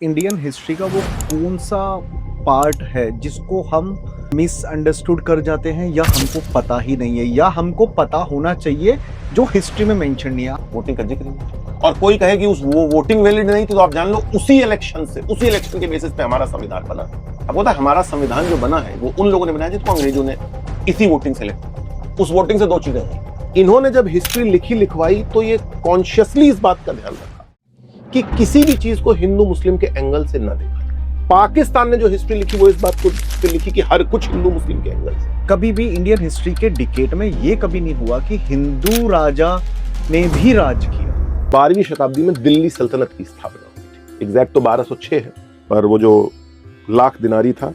Indian history का वो कौन सा पार्ट है जिसको हम मिसअंडरस्टूड कर जाते हैं या हमको पता ही नहीं है या हमको पता होना चाहिए जो हिस्ट्री में मेंशन नहीं है। वोटिंग का जिक्र नहीं, और कोई कहे कि वो वोटिंग वैलिड नहीं थी तो आप जान लो उसी इलेक्शन के बेसिस पे हमारा संविधान बना। अब होता है हमारा संविधान जो बना है वो उन लोगों ने बनाया जिसको अंग्रेजों ने इसी वोटिंग से लिखा। उस वोटिंग से दो चीजें हुई, इन्होंने जब हिस्ट्री लिखवाई तो ये कॉन्शियसली इस बात का ध्यान रखा कि किसी भी चीज को हिंदू मुस्लिम के एंगल से न देखा। पाकिस्तान ने जो हिस्ट्री लिखी वो इस बात को लिखी कि हर कुछ हिंदू मुस्लिम के एंगल से। कभी भी इंडियन हिस्ट्री के डिकेट में ये कभी नहीं हुआ कि हिंदू राजा ने भी राज किया। 12वीं शताब्दी में दिल्ली सल्तनत की स्थापना हुई थी। एग्जैक्ट तो 1206 है, पर वो जो लाख दिनारी था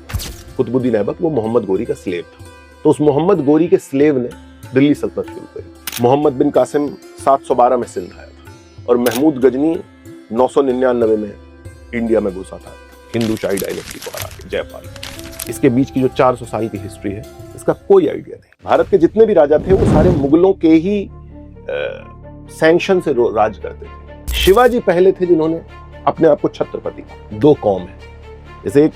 कुतुबुद्दीन ऐबक, वो मोहम्मद गोरी का स्लेव था। तो उस मोहम्मद गोरी के स्लेव ने दिल्ली सल्तनत शुरू करी। मोहम्मद बिन कासिम 712 में सिंध आया था और महमूद गजनी 999 में इंडिया में घुसा था हिंदू शाही डायनेस्टी को हरा के, जयपाल। इसके बीच की जो 400 साल की हिस्ट्री है इसका कोई आइडिया नहीं। भारत के जितने भी राजा थे वो सारे मुगलों के ही सैंक्शन से राज करते थे। शिवाजी पहले थे जिन्होंने अपने आप को छत्रपति। दो कौम है, जैसे एक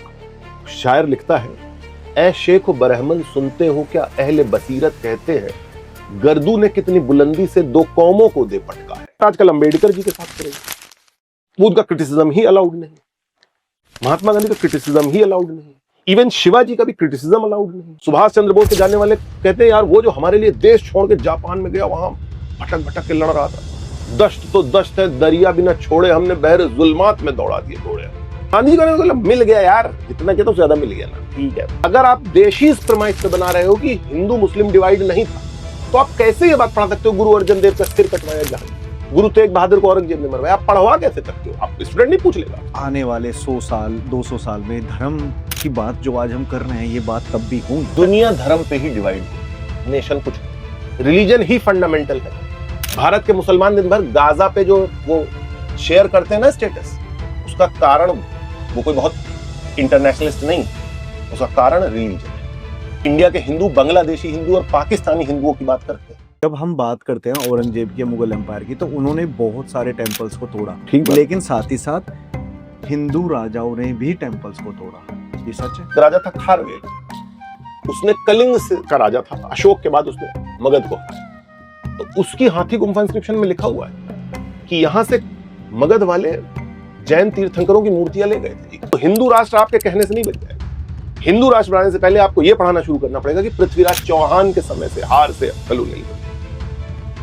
शायर लिखता है, ए शेख बरहमन सुनते हो क्या अहले बसीरत कहते हैं, गर्दू ने कितनी बुलंदी से दो कौमों को दे पटका है। आजकल अंबेडकर जी के साथ करेंगे, वो उनका क्रिटिसिज्म ही अलाउड नहीं, महात्मा गांधी का क्रिटिसिज्म ही अलाउड नहीं, इवन शिवाजी का भी क्रिटिसिज्म अलाउड नहीं। सुभाष चंद्र बोस के जानने वाले कहते हैं यार वो जो हमारे लिए देश छोड़ के जापान में गया, वहां भटक भटक के लड़ रहा था, दश्त तो दश्त है दरिया बिना छोड़े, हमने बहरे जुल्मात में दौड़ा दिए दौड़े। गांधी जी का मतलब मिल गया यार, जितना कहता ज्यादा मिल गया ना, ठीक है। अगर आप देशी प्रमाइस पे बना रहे हो कि हिंदू मुस्लिम डिवाइड नहीं था, तो आप कैसे ये बात पढ़ा सकते हो गुरु अर्जन देव का सिर कटवाया जहां, गुरु तेग बहादुर को औरंगजेब ने मरवाया? आप पढ़वा कैसे सकते हो? आप स्टूडेंट नहीं पूछ लेगा। आने वाले 100 साल 200 साल में धर्म की बात जो आज हम कर रहे हैं ये बात तब भी होगी। दुनिया धर्म पे ही डिवाइड है, नेशन कुछ, रिलीजन ही फंडामेंटल है। भारत के मुसलमान दिन भर गाजा पे जो वो शेयर करते हैं ना स्टेटस, उसका कारण वो कोई बहुत इंटरनेशनलिस्ट नहीं, उसका कारण रिलीजन है। इंडिया के हिंदू बांग्लादेशी हिंदू और पाकिस्तानी हिंदुओं की बात करते हैं। जब हम बात करते हैं औरंगजेब की, मुगल एम्पायर की, तो उन्होंने बहुत सारे टेम्पल्स को तोड़ा, ठीक है, लेकिन साथ ही साथ हिंदू राजाओं ने भी टेम्पल्स को तोड़ा। ये सच है। राजा था खारवेल, उसने कलिंग का राजा था, अशोक के बाद उसने मगध को हराया। तो उसकी हाथी गुम्फा इंस्क्रिप्शन में लिखा हुआ है कि यहां से मगध वाले जैन तीर्थंकरों की मूर्तियां ले गए थे। तो हिंदू राष्ट्र आपके कहने से नहीं बन जाएगा। हिंदू राष्ट्र बनाने से पहले आपको यह पढ़ाना शुरू करना पड़ेगा कि पृथ्वीराज चौहान के समय से हार से कलू नहीं बने।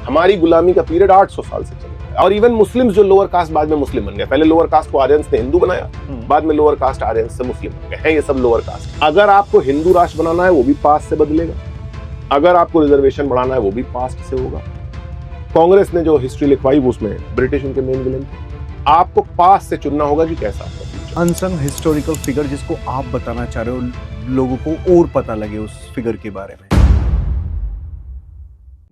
हमारी गुलामी का पीरियड 800 साल से चल रहा है। और इवन मुस्लिम्स जो लोअर कास्ट बाद में मुस्लिम बन गए, पहले लोअर कास्ट को आर्यंस ने हिंदू बनाया, बाद में लोअर कास्ट आर्यंस से मुस्लिम बन गए हैं। ये सब लोअर कास्ट। अगर आपको हिंदू राष्ट्र बनाना है वो भी पास्ट से बदलेगा, अगर आपको रिजर्वेशन बढ़ाना है वो भी पास्ट से होगा। कांग्रेस ने जो हिस्ट्री लिखवाई वो उसमें ब्रिटिश उनके मेन विलेन थे। आपको पास्ट से चुनना होगा कि कैसा आपका अनसंग हिस्टोरिकल फिगर जिसको आप बताना चाह रहे हो लोगों को और पता लगे उस फिगर के बारे में।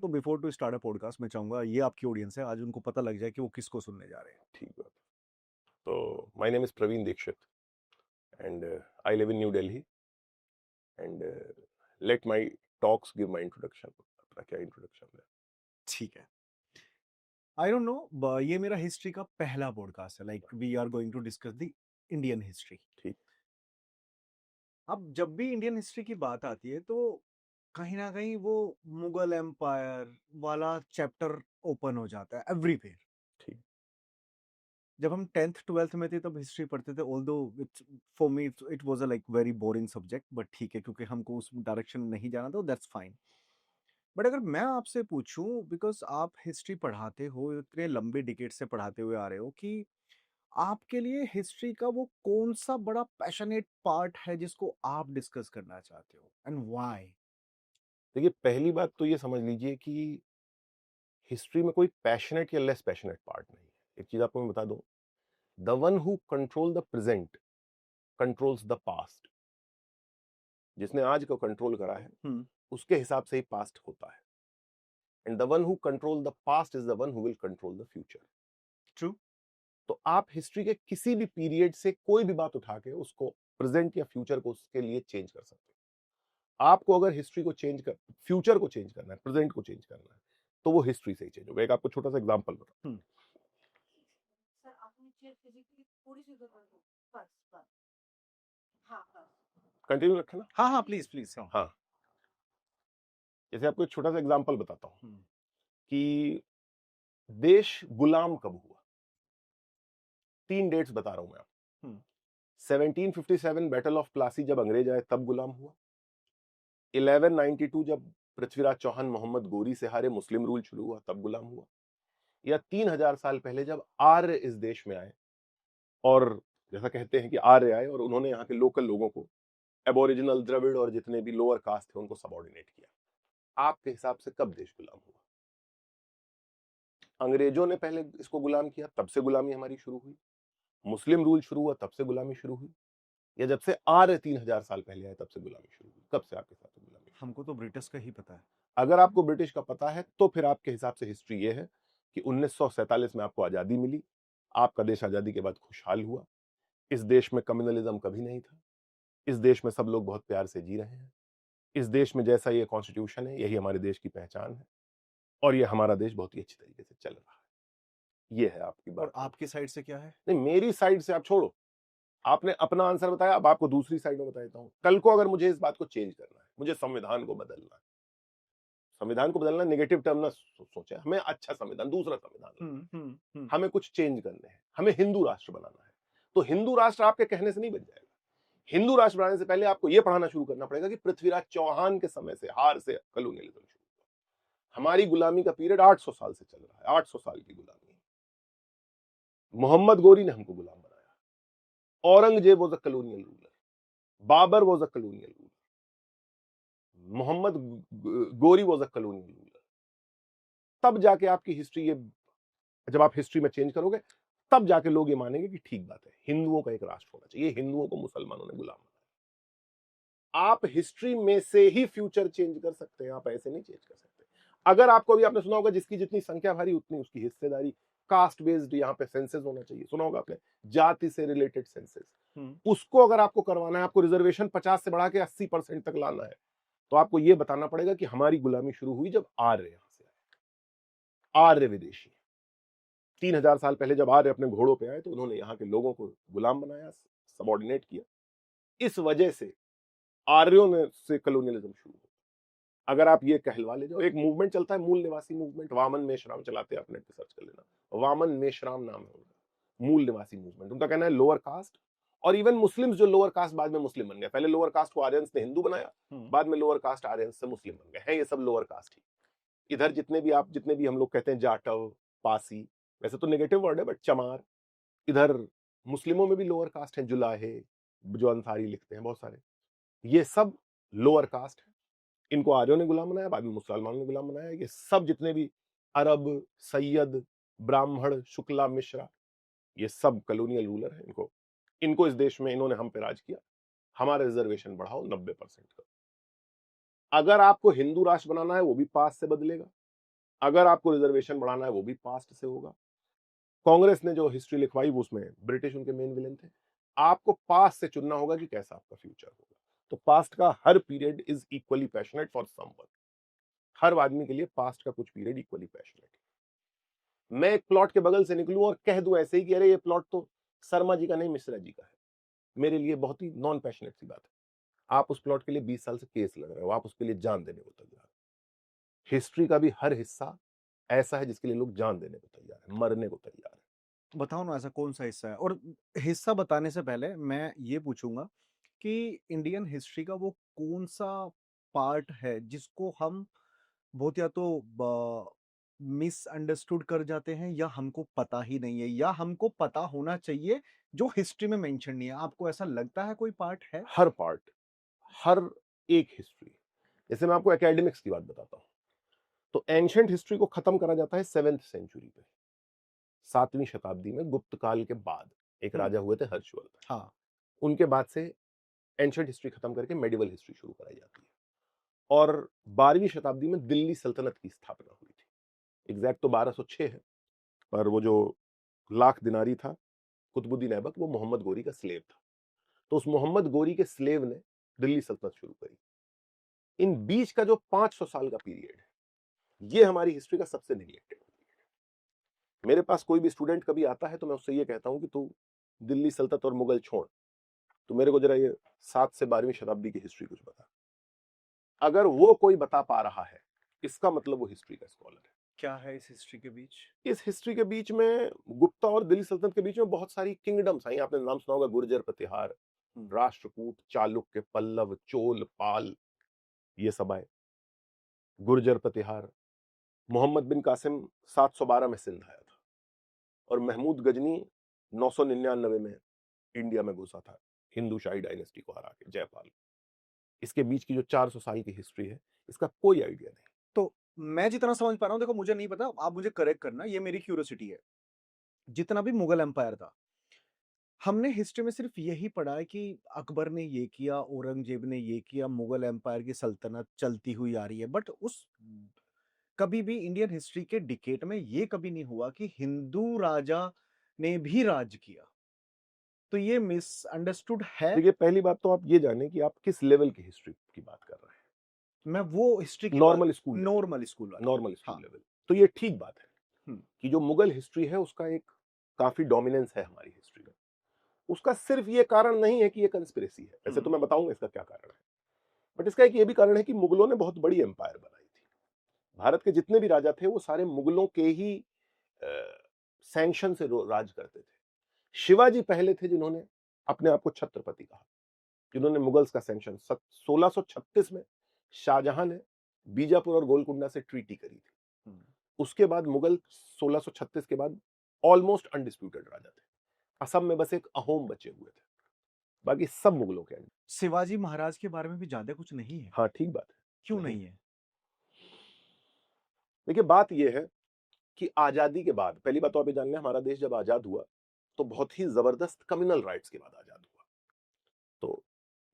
तो before to start a podcast मैं चाहूंगा ये आपकी ऑडियंस है, आज उनको पता लग जाए कि वो किसको सुनने जा रहे हैं। ठीक है, तो my name is Praveen Dixit and I live in New Delhi and let my talks give my introduction. अपना क्या इंट्रोडक्शन है? ठीक है, आई डोंट नो, ये मेरा हिस्ट्री का पहला पॉडकास्ट है। Like we are going to discuss the Indian history. ठीक। अब जब भी इंडियन हिस्ट्री की बात आती है तो कहीं ना कहीं वो मुगल एम्पायर वाला चैप्टर ओपन हो जाता है एवरीवेयर। ठीक। जब हम 10th 12th में थे तब हिस्ट्री पढ़ते थे, although for me it was a like very boring subject, but ठीक है क्योंकि हमको उस डायरेक्शन में नहीं जाना था, दैट्स फाइन। बट अगर मैं आपसे पूछूं, बिकॉज आप हिस्ट्री पढ़ाते हो, इतने लंबे डिकेड से पढ़ाते हुए आ रहे हो, कि आपके लिए हिस्ट्री का वो कौन सा बड़ा पैशनेट पार्ट है जिसको आप डिस्कस करना चाहते हो एंड व्हाई? देखिए, पहली बात तो ये समझ लीजिए कि हिस्ट्री में कोई पैशनेट या लेस पैशनेट पार्ट नहीं है। एक चीज आपको मैं बता दूं, the one who control the present controls the past. जिसने आज को कंट्रोल करा है उसके हिसाब से ही पास्ट होता है। And the one who control the past is the one who will control the future. True. तो आप हिस्ट्री के किसी भी पीरियड से कोई भी बात उठा के उसको प्रेजेंट या फ्यूचर को उसके लिए चेंज कर सकते हो। आपको अगर हिस्ट्री को चेंज कर फ्यूचर को चेंज करना है, प्रेजेंट को चेंज करना है, तो वो हिस्ट्री से ही चेंज होगा। एक आपको छोटा सा एग्जांपल बताता हूं। कंटिन्यू रखे ना। हाँ हाँ प्लीज प्लीज। हाँ, जैसे आपको एक छोटा सा एग्जांपल बताता हूं कि देश गुलाम कब हुआ। 3 डेट्स बता रहा हूं मैं आपको। 1757 बैटल ऑफ प्लासी जब अंग्रेज आए तब गुलाम हुआ। 1192 जब पृथ्वीराज चौहान मोहम्मद गोरी से हारे, मुस्लिम रूल शुरू हुआ, तब गुलाम हुआ। या 3000 साल पहले जब आर्य इस देश में आए, और जैसा कहते हैं कि आर्य आए और उन्होंने यहाँ के लोकल लोगों को, एबोरिजिनल, द्रविड़ और जितने भी लोअर कास्ट थे उनको सबऑर्डिनेट किया। आपके हिसाब से कब देश गुलाम हुआ? अंग्रेजों ने पहले इसको गुलाम किया, तब से गुलामी हमारी शुरू हुई। मुस्लिम रूल शुरू हुआ, तब से गुलामी शुरू हुई। या जब से आर्य 3000 साल पहले आए तब से गुलामी शुरू हुई? कब से आपके हिसाब से गुलामी? हमको तो ब्रिटिश का ही पता है। अगर आपको ब्रिटिश का पता है तो फिर आपके हिसाब से हिस्ट्री ये है कि 1947 में आपको आजादी मिली, आपका देश आजादी के बाद खुशहाल हुआ। इस देश में कम्युनलिज्म कभी नहीं था। इस देश में सब लोग बहुत प्यार से जी रहे हैं। इस देश में जैसा ये कॉन्स्टिट्यूशन है, यही हमारे देश की पहचान है, और ये हमारा देश बहुत ही अच्छी तरीके से चल रहा है। ये है आपकी बात। और आपकी साइड से क्या है? नहीं, मेरी साइड से आप छोड़ो, आपने अपना आंसर बताया, अब आपको दूसरी साइड में बताता हूं। कल को अगर मुझे इस बात को चेंज करना है, मुझे संविधान को बदलना है, संविधान को बदलना नेगेटिव टर्म ना सोचे, हमें अच्छा संविधान, दूसरा संविधान, हमें कुछ चेंज करने हैं, हमें हिंदू राष्ट्र बनाना है, तो हिंदू राष्ट्र आपके कहने से नहीं बन जाएगा। हिंदू राष्ट्र बनाने से पहले आपको यह पढ़ाना शुरू करना पड़ेगा कि पृथ्वीराज चौहान के समय से, हार से कॉलोनियलिज्म शुरू हुआ। हमारी गुलामी का पीरियड 800 साल से चल रहा है, 800 साल की गुलामी। मोहम्मद गोरी ने हमको गुलाम बनाया, Aurangzeb was a colonial ruler, Babur was a colonial ruler, Mohammad Ghori was a colonial ruler. तब जाके आपकी हिस्ट्री, ये जब आप हिस्ट्री में चेंज करोगे तब जाके लोग ये मानेंगे कि ठीक बात है, हिंदुओं का एक राष्ट्र होना चाहिए। हिंदुओं को मुसलमानों ने गुलाम बनाया। आप हिस्ट्री में से ही फ्यूचर चेंज कर सकते हैं, आप ऐसे नहीं चेंज कर सकते। अगर आपको अभी, आपने सुना होगा जिसकी जितनी संख्या भारी उतनी उसकी हिस्सेदारी, कास्ट बेस्ड यहाँ पे सेंसेस होना चाहिए, सुना होगा आपने, जाति से रिलेटेड सेंसेस। उसको अगर आपको करवाना है, आपको रिजर्वेशन 50 से बढ़ा के 80% तक लाना है, तो आपको यह बताना पड़ेगा कि हमारी गुलामी शुरू हुई जब आर्य यहां से आए, आर्य विदेशी। 3000 साल पहले जब आर्य अपने घोड़ों पे आए तो उन्होंने यहाँ के लोगों को गुलाम बनाया, सबऑर्डिनेट किया। इस वजह से आर्यों ने से कॉलोनियलिज्म शुरू हुआ। अगर आप ये कहलवा ले जाओ, एक मूवमेंट चलता है मूल निवासी मूवमेंट, वामन मेश्राम चलाते हैं, आप नेट पे सर्च कर लेना, वामन मेश्राम नाम है उनका। मूल निवासी मूवमेंट, उनका कहना है लोअर कास्ट, और इवन मुस्लिम्स जो लोअर कास्ट बाद में मुस्लिम बन गए, पहले लोअर कास्ट को आर्यंस ने हिंदू बनाया, बाद में लोअर कास्ट आर्यंस से मुस्लिम बन गए हैं, ये सब लोअर कास्ट ही। इधर जितने भी हम लोग कहते हैं जाटव, पासी, वैसे तो नेगेटिव वर्ड है बट चमार, इधर मुस्लिमों में भी लोअर कास्ट है, जुलाहे, जो अंसारी लिखते हैं बहुत सारे, ये सब लोअर कास्ट है। इनको आर्यों ने गुलाम बनाया, बाद में मुसलमानों ने गुलाम बनाया। ये सब जितने भी अरब, सैयद, ब्राह्मण, शुक्ला, मिश्रा, ये सब कॉलोनियल रूलर है। इनको इस देश में इन्होंने हम पे राज किया, हमारा रिजर्वेशन बढ़ाओ 90% का। अगर आपको हिंदू राष्ट्र बनाना है वो भी पास्ट से बदलेगा, अगर आपको रिजर्वेशन बढ़ाना है वो भी पास्ट से होगा। कांग्रेस ने जो हिस्ट्री लिखवाई वो उसमें ब्रिटिश उनके मेन विलेन थे। आपको पास्ट से चुनना होगा कि कैसा आपका फ्यूचर होगा। तो पास्ट का हर period is equally passionate for someone. हर आदमी के लिए पास्ट का कुछ पीरियड इक्वली पैशनेट है। मैं एक प्लॉट के बगल से निकलूं और कह दूं ऐसे ही कि अरे ये प्लॉट तो शर्मा जी का नहीं मिश्रा जी का है, मेरे लिए बहुत ही नॉन पैशनेट सी बात है। आप उस प्लॉट के लिए 20 साल से केस लग रहे हो, आप उसके लिए जान देने को तैयार हो। हिस्ट्री का भी हर हिस्सा ऐसा है जिसके लिए लोग जान देने को तैयार है, मरने को तैयार है। बताओ ना ऐसा कौन सा हिस्सा है। और हिस्सा बताने से पहले मैं ये पूछूंगा कि इंडियन हिस्ट्री का वो कौन सा पार्ट है जिसको हम बहुत या तो मिसअंडरस्टूड कर जाते हैं, या हमको पता ही नहीं है, या हमको पता होना चाहिए जो हिस्ट्री में मेंशन नहीं है। आपको ऐसा लगता है कोई पार्ट है? हर पार्ट, हर एक हिस्ट्री। जैसे मैं आपको एकेडमिक्स की बात बताता हूं, तो एंशिएंट हिस्ट्री को खत्म करा जाता है 7th सेंचुरी पे, 7वीं शताब्दी में, गुप्त काल के बाद एक राजा हुए थे हर्षवर्धन। हाँ। उनके बाद से एंशिएंट हिस्ट्री खत्म करके मेडिवल हिस्ट्री शुरू कराई जाती है। और 12वीं शताब्दी में दिल्ली सल्तनत की स्थापना हुई थी। एग्जैक्ट तो 1206 है, पर वो जो लाख दिनारी था कुतुबुद्दीन ऐबक, वो मोहम्मद गोरी का स्लेव था, तो उस मोहम्मद गोरी के स्लेव ने दिल्ली सल्तनत शुरू करी। इन बीच का जो 500 साल का पीरियड है, ये हमारी हिस्ट्री का सबसे निगलेक्टेड पीरियड है। मेरे पास कोई भी स्टूडेंट कभी आता है तो मैं उससे ये कहता हूं कि तू दिल्ली सल्तनत और मुगल छोड़, तो मेरे को जरा ये 7 से 12वीं शताब्दी की हिस्ट्री कुछ बता। अगर वो कोई बता पा रहा है, इसका मतलब वो हिस्ट्री का स्कॉलर है। क्या है इस हिस्ट्री के बीच? इस हिस्ट्री के बीच में गुप्ता और दिल्ली सल्तनत के बीच में बहुत सारी किंगडम्स आई। आपने नाम सुना होगा गुर्जर प्रतिहार, राष्ट्रकूट, चालुक्य, पल्लव, चोल, पाल, ये सब आए। गुर्जर प्रतिहार, मोहम्मद बिन कासिम 712 में सिंध आया था और महमूद गजनी 999 में इंडिया में घुसा था हिंदू शाही डायनेस्टी को हरा के, जयपाल। इसके बीच की जो 400 साल की हिस्ट्री है, इसका कोई आइडिया नहीं। तो मैं जितना समझ पा रहा हूँ, देखो मुझे नहीं पता, आप मुझे करेक्ट करना, ये मेरी क्यूरियोसिटी है। जितना भी मुगल एम्पायर था, हमने हिस्ट्री में सिर्फ यही पढ़ा है कि अकबर ने ये किया, औरंगजेब ने ये किया, मुगल एम्पायर की सल्तनत चलती हुई आ रही है। बट उस कभी भी इंडियन हिस्ट्री के डिकेट में ये कभी नहीं हुआ कि हिंदू राजा ने भी राज किया। तो ये मिसअंडरस्टूड है। देखिए, पहली बात तो आप ये जाने कि आप किस लेवल की हिस्ट्री की बात कर रहे हैं। मैं वो हिस्ट्री की नॉर्मल स्कूल, नॉर्मल स्कूल वाली। नॉर्मल स्कूल हाँ। लेवल। तो ये ठीक बात है हम्म, कि जो मुगल हिस्ट्री है उसका एक काफी डोमिनेंस है हमारी हिस्ट्री में। उसका सिर्फ ये कारण नहीं है कि ये कंस्पिरेसी है, वैसे तो मैं बताऊंगा इसका क्या कारण है, बट इसका एक ये भी कारण है कि मुगलों ने बहुत बड़ी एम्पायर बनाई थी। भारत के जितने भी राजा थे वो सारे मुगलों के ही सैंक्शन से राज करते थे। शिवाजी पहले थे जिन्होंने अपने आप को छत्रपति कहा, जिन्होंने मुगल्स का सैंक्शन 1636 में शाहजहां ने बीजापुर और गोलकुंडा से ट्रीटी करी थी। उसके बाद मुगल 1636 के बाद ऑलमोस्ट अनडिस्प्यूटेड राजा थे। असम में बस एक अहोम बचे हुए थे, बाकी सब मुगलों के अंडर। शिवाजी महाराज के बारे में भी ज्यादा कुछ नहीं है। हाँ, ठीक बात है। क्यों नहीं है? देखिए, बात यह है कि आजादी के बाद, पहली बात तो आप ये जान लें, हमारा देश जब आजाद हुआ तो बहुत ही जबरदस्त कम्युनल राइट्स के बाद आजाद हुआ। तो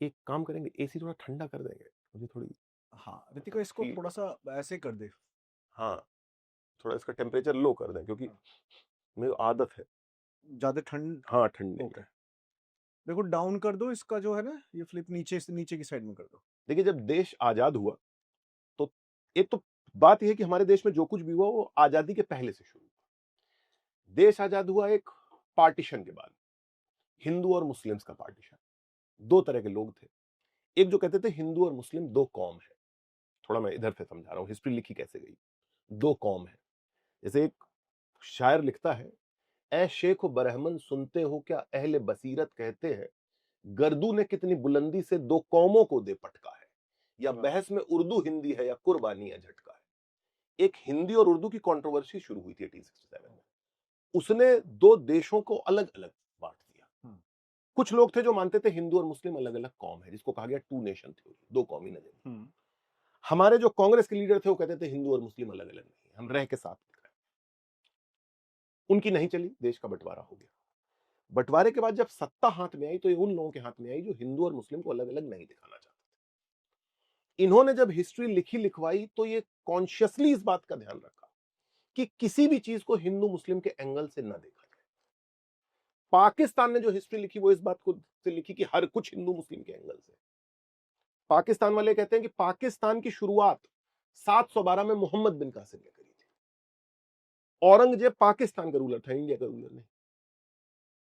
एक काम करेंगे, एसी थोड़ा ठंडा कर देंगे, मुझे थोड़ी। हाँ रितिका, इसको थोड़ा सा ऐसे कर दे। हाँ, थोड़ा इसका टेम्परेचर लो कर दें क्योंकि मेरी आदत है ज्यादा ठंड। हाँ ठंडे ओके, देखो डाउन कर दो इसका जो है ना, ये फ्लिप नीचे से नीचे की साइड में कर दो। देखिए, जब देश आजाद हुआ तो एक तो बात यह है कि हमारे देश में जो कुछ भी हुआ वो आजादी के पहले से शुरू हुआ। देश आजाद हुआ एक पार्टीशन के बाद, हिंदू और मुस्लिम्स का पार्टीशन। दो तरह के लोग थे, एक जो कहते थे हिंदू और मुस्लिम दो कौम है। थोड़ा मैं इधर से समझा रहा हूं हिस्ट्री लिखी कैसे गई। दो कौम है, जैसे एक शायर लिखता है, ए शेख बरहमन सुनते हो क्या अहले बसीरत कहते हैं, गर्दू ने कितनी बुलंदी से दो कौमों को दे पटका है, या बहस में उर्दू हिंदी है या कुर्बानी या झटका है। एक हिंदी और उर्दू की कंट्रोवर्सी शुरू हुई थी 1867 में। उसने दो देशों को अलग अलग बांट दिया। कुछ लोग थे जो मानते थे हिंदू और मुस्लिम अलग अलग कौम है, जिसको कहा गया टू नेशन थ्योरी, दो कौमी नजरिया। हमारे जो कांग्रेस के लीडर थे वो कहते थे हिंदू और मुस्लिम अलग अलग नहीं, हम रह के साथ दिख रहे हैं। उनकी नहीं चली, देश का बंटवारा हो गया। बंटवारे के बाद जब सत्ता हाथ में आई तो ये उन लोगों के हाथ में आई जो हिंदू और मुस्लिम को अलग अलग नहीं दिखाना चाहते थे। इन्होंने जब हिस्ट्री लिखी लिखवाई तो ये कॉन्शियसली इस बात का ध्यान रखा कि किसी भी चीज को हिंदू मुस्लिम के एंगल से ना देखा जाए। पाकिस्तान ने जो हिस्ट्री लिखी वो इस बात को से लिखी कि हर कुछ हिंदू मुस्लिम के एंगल से। पाकिस्तान वाले कहते हैं कि पाकिस्तान की शुरुआत 712 में मोहम्मद बिन कासिम ने करी थी। औरंगजेब पाकिस्तान का रूलर था, इंडिया का रूलर नहीं।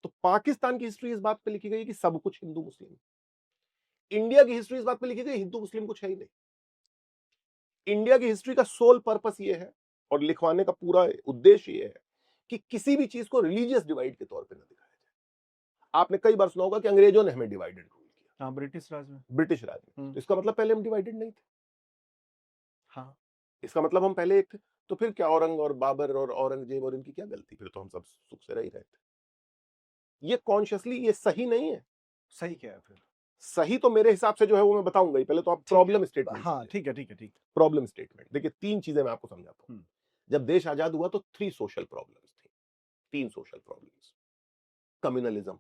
तो पाकिस्तान की हिस्ट्री इस बात पे लिखी गई कि सब कुछ हिंदू मुस्लिम। इंडिया की हिस्ट्री इस बात पे लिखी गई हिंदू मुस्लिम कुछ है ही नहीं। इंडिया की हिस्ट्री का सोल पर्पस ये है और लिखवाने का पूरा उद्देश्य ये है कि किसी भी चीज को रिलीजियस डिवाइड के तौर पे ना दिखाया जाए। आपने कई बार सुना होगा कि अंग्रेजों ने हमें डिवाइडेड रूल किया। हाँ, ब्रिटिश राज में। ब्रिटिश राज में। तो इसका मतलब पहले हम डिवाइडेड नहीं थे। हाँ, इसका मतलब हम पहले एक थे। तो फिर क्या औरंग और बाबर और औरंगजेब और इनकी क्या गलती? फिर तो हम सब सुख से रह ही रहे थे। ये कॉन्शियसली ये सही नहीं है। सही क्या है फिर? सही तो मेरे हिसाब से जो है वो मैं बताऊंगा ही। पहले तो आप प्रॉब्लम स्टेटमेंट। हाँ ठीक है ठीक है ठीक है। प्रॉब्लम स्टेटमेंट देखिए, तीन चीजें मैं आपको समझाता हूं। जब देश आजाद हुआ तो 3 सोशल प्रॉब्लम्स थी। 3 social problems, communalism,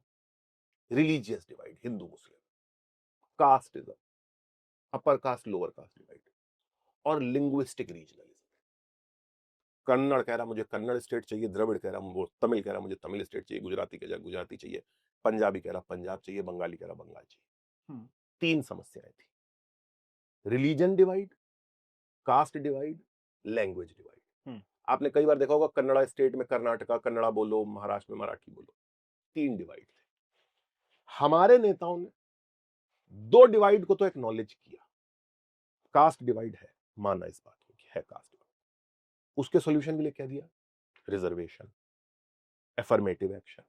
religious divide Hindu Muslim, casteism, upper caste lower caste divide, और लिंग्विस्टिक रीजनलिज्म। कन्नड़ कह रहा मुझे कन्नड़ स्टेट चाहिए, द्रविड़ कह रहा वो तमिल कह रहा मुझे तमिल स्टेट चाहिए, गुजराती कह रहा गुजराती चाहिए, पंजाबी कह रहा पंजाब चाहिए, बंगाली कह रहा बंगाल चाहिए। 3 समस्याएं थी, religion divide, caste divide, language divide. आपने कई बार देखा होगा कन्नड़ा स्टेट में कर्नाटका कन्नड़ा बोलो, महाराष्ट्र में मराठी बोलो। 3 डिवाइड थे। हमारे नेताओं ने दो डिवाइड को तो एक्नॉलेज किया, कास्ट डिवाइड है, माना इस बात को कि है कास्ट डिवाइड, उसके सॉल्यूशन के लिए क्या दिया, रिजर्वेशन, एफर्मेटिव एक्शन,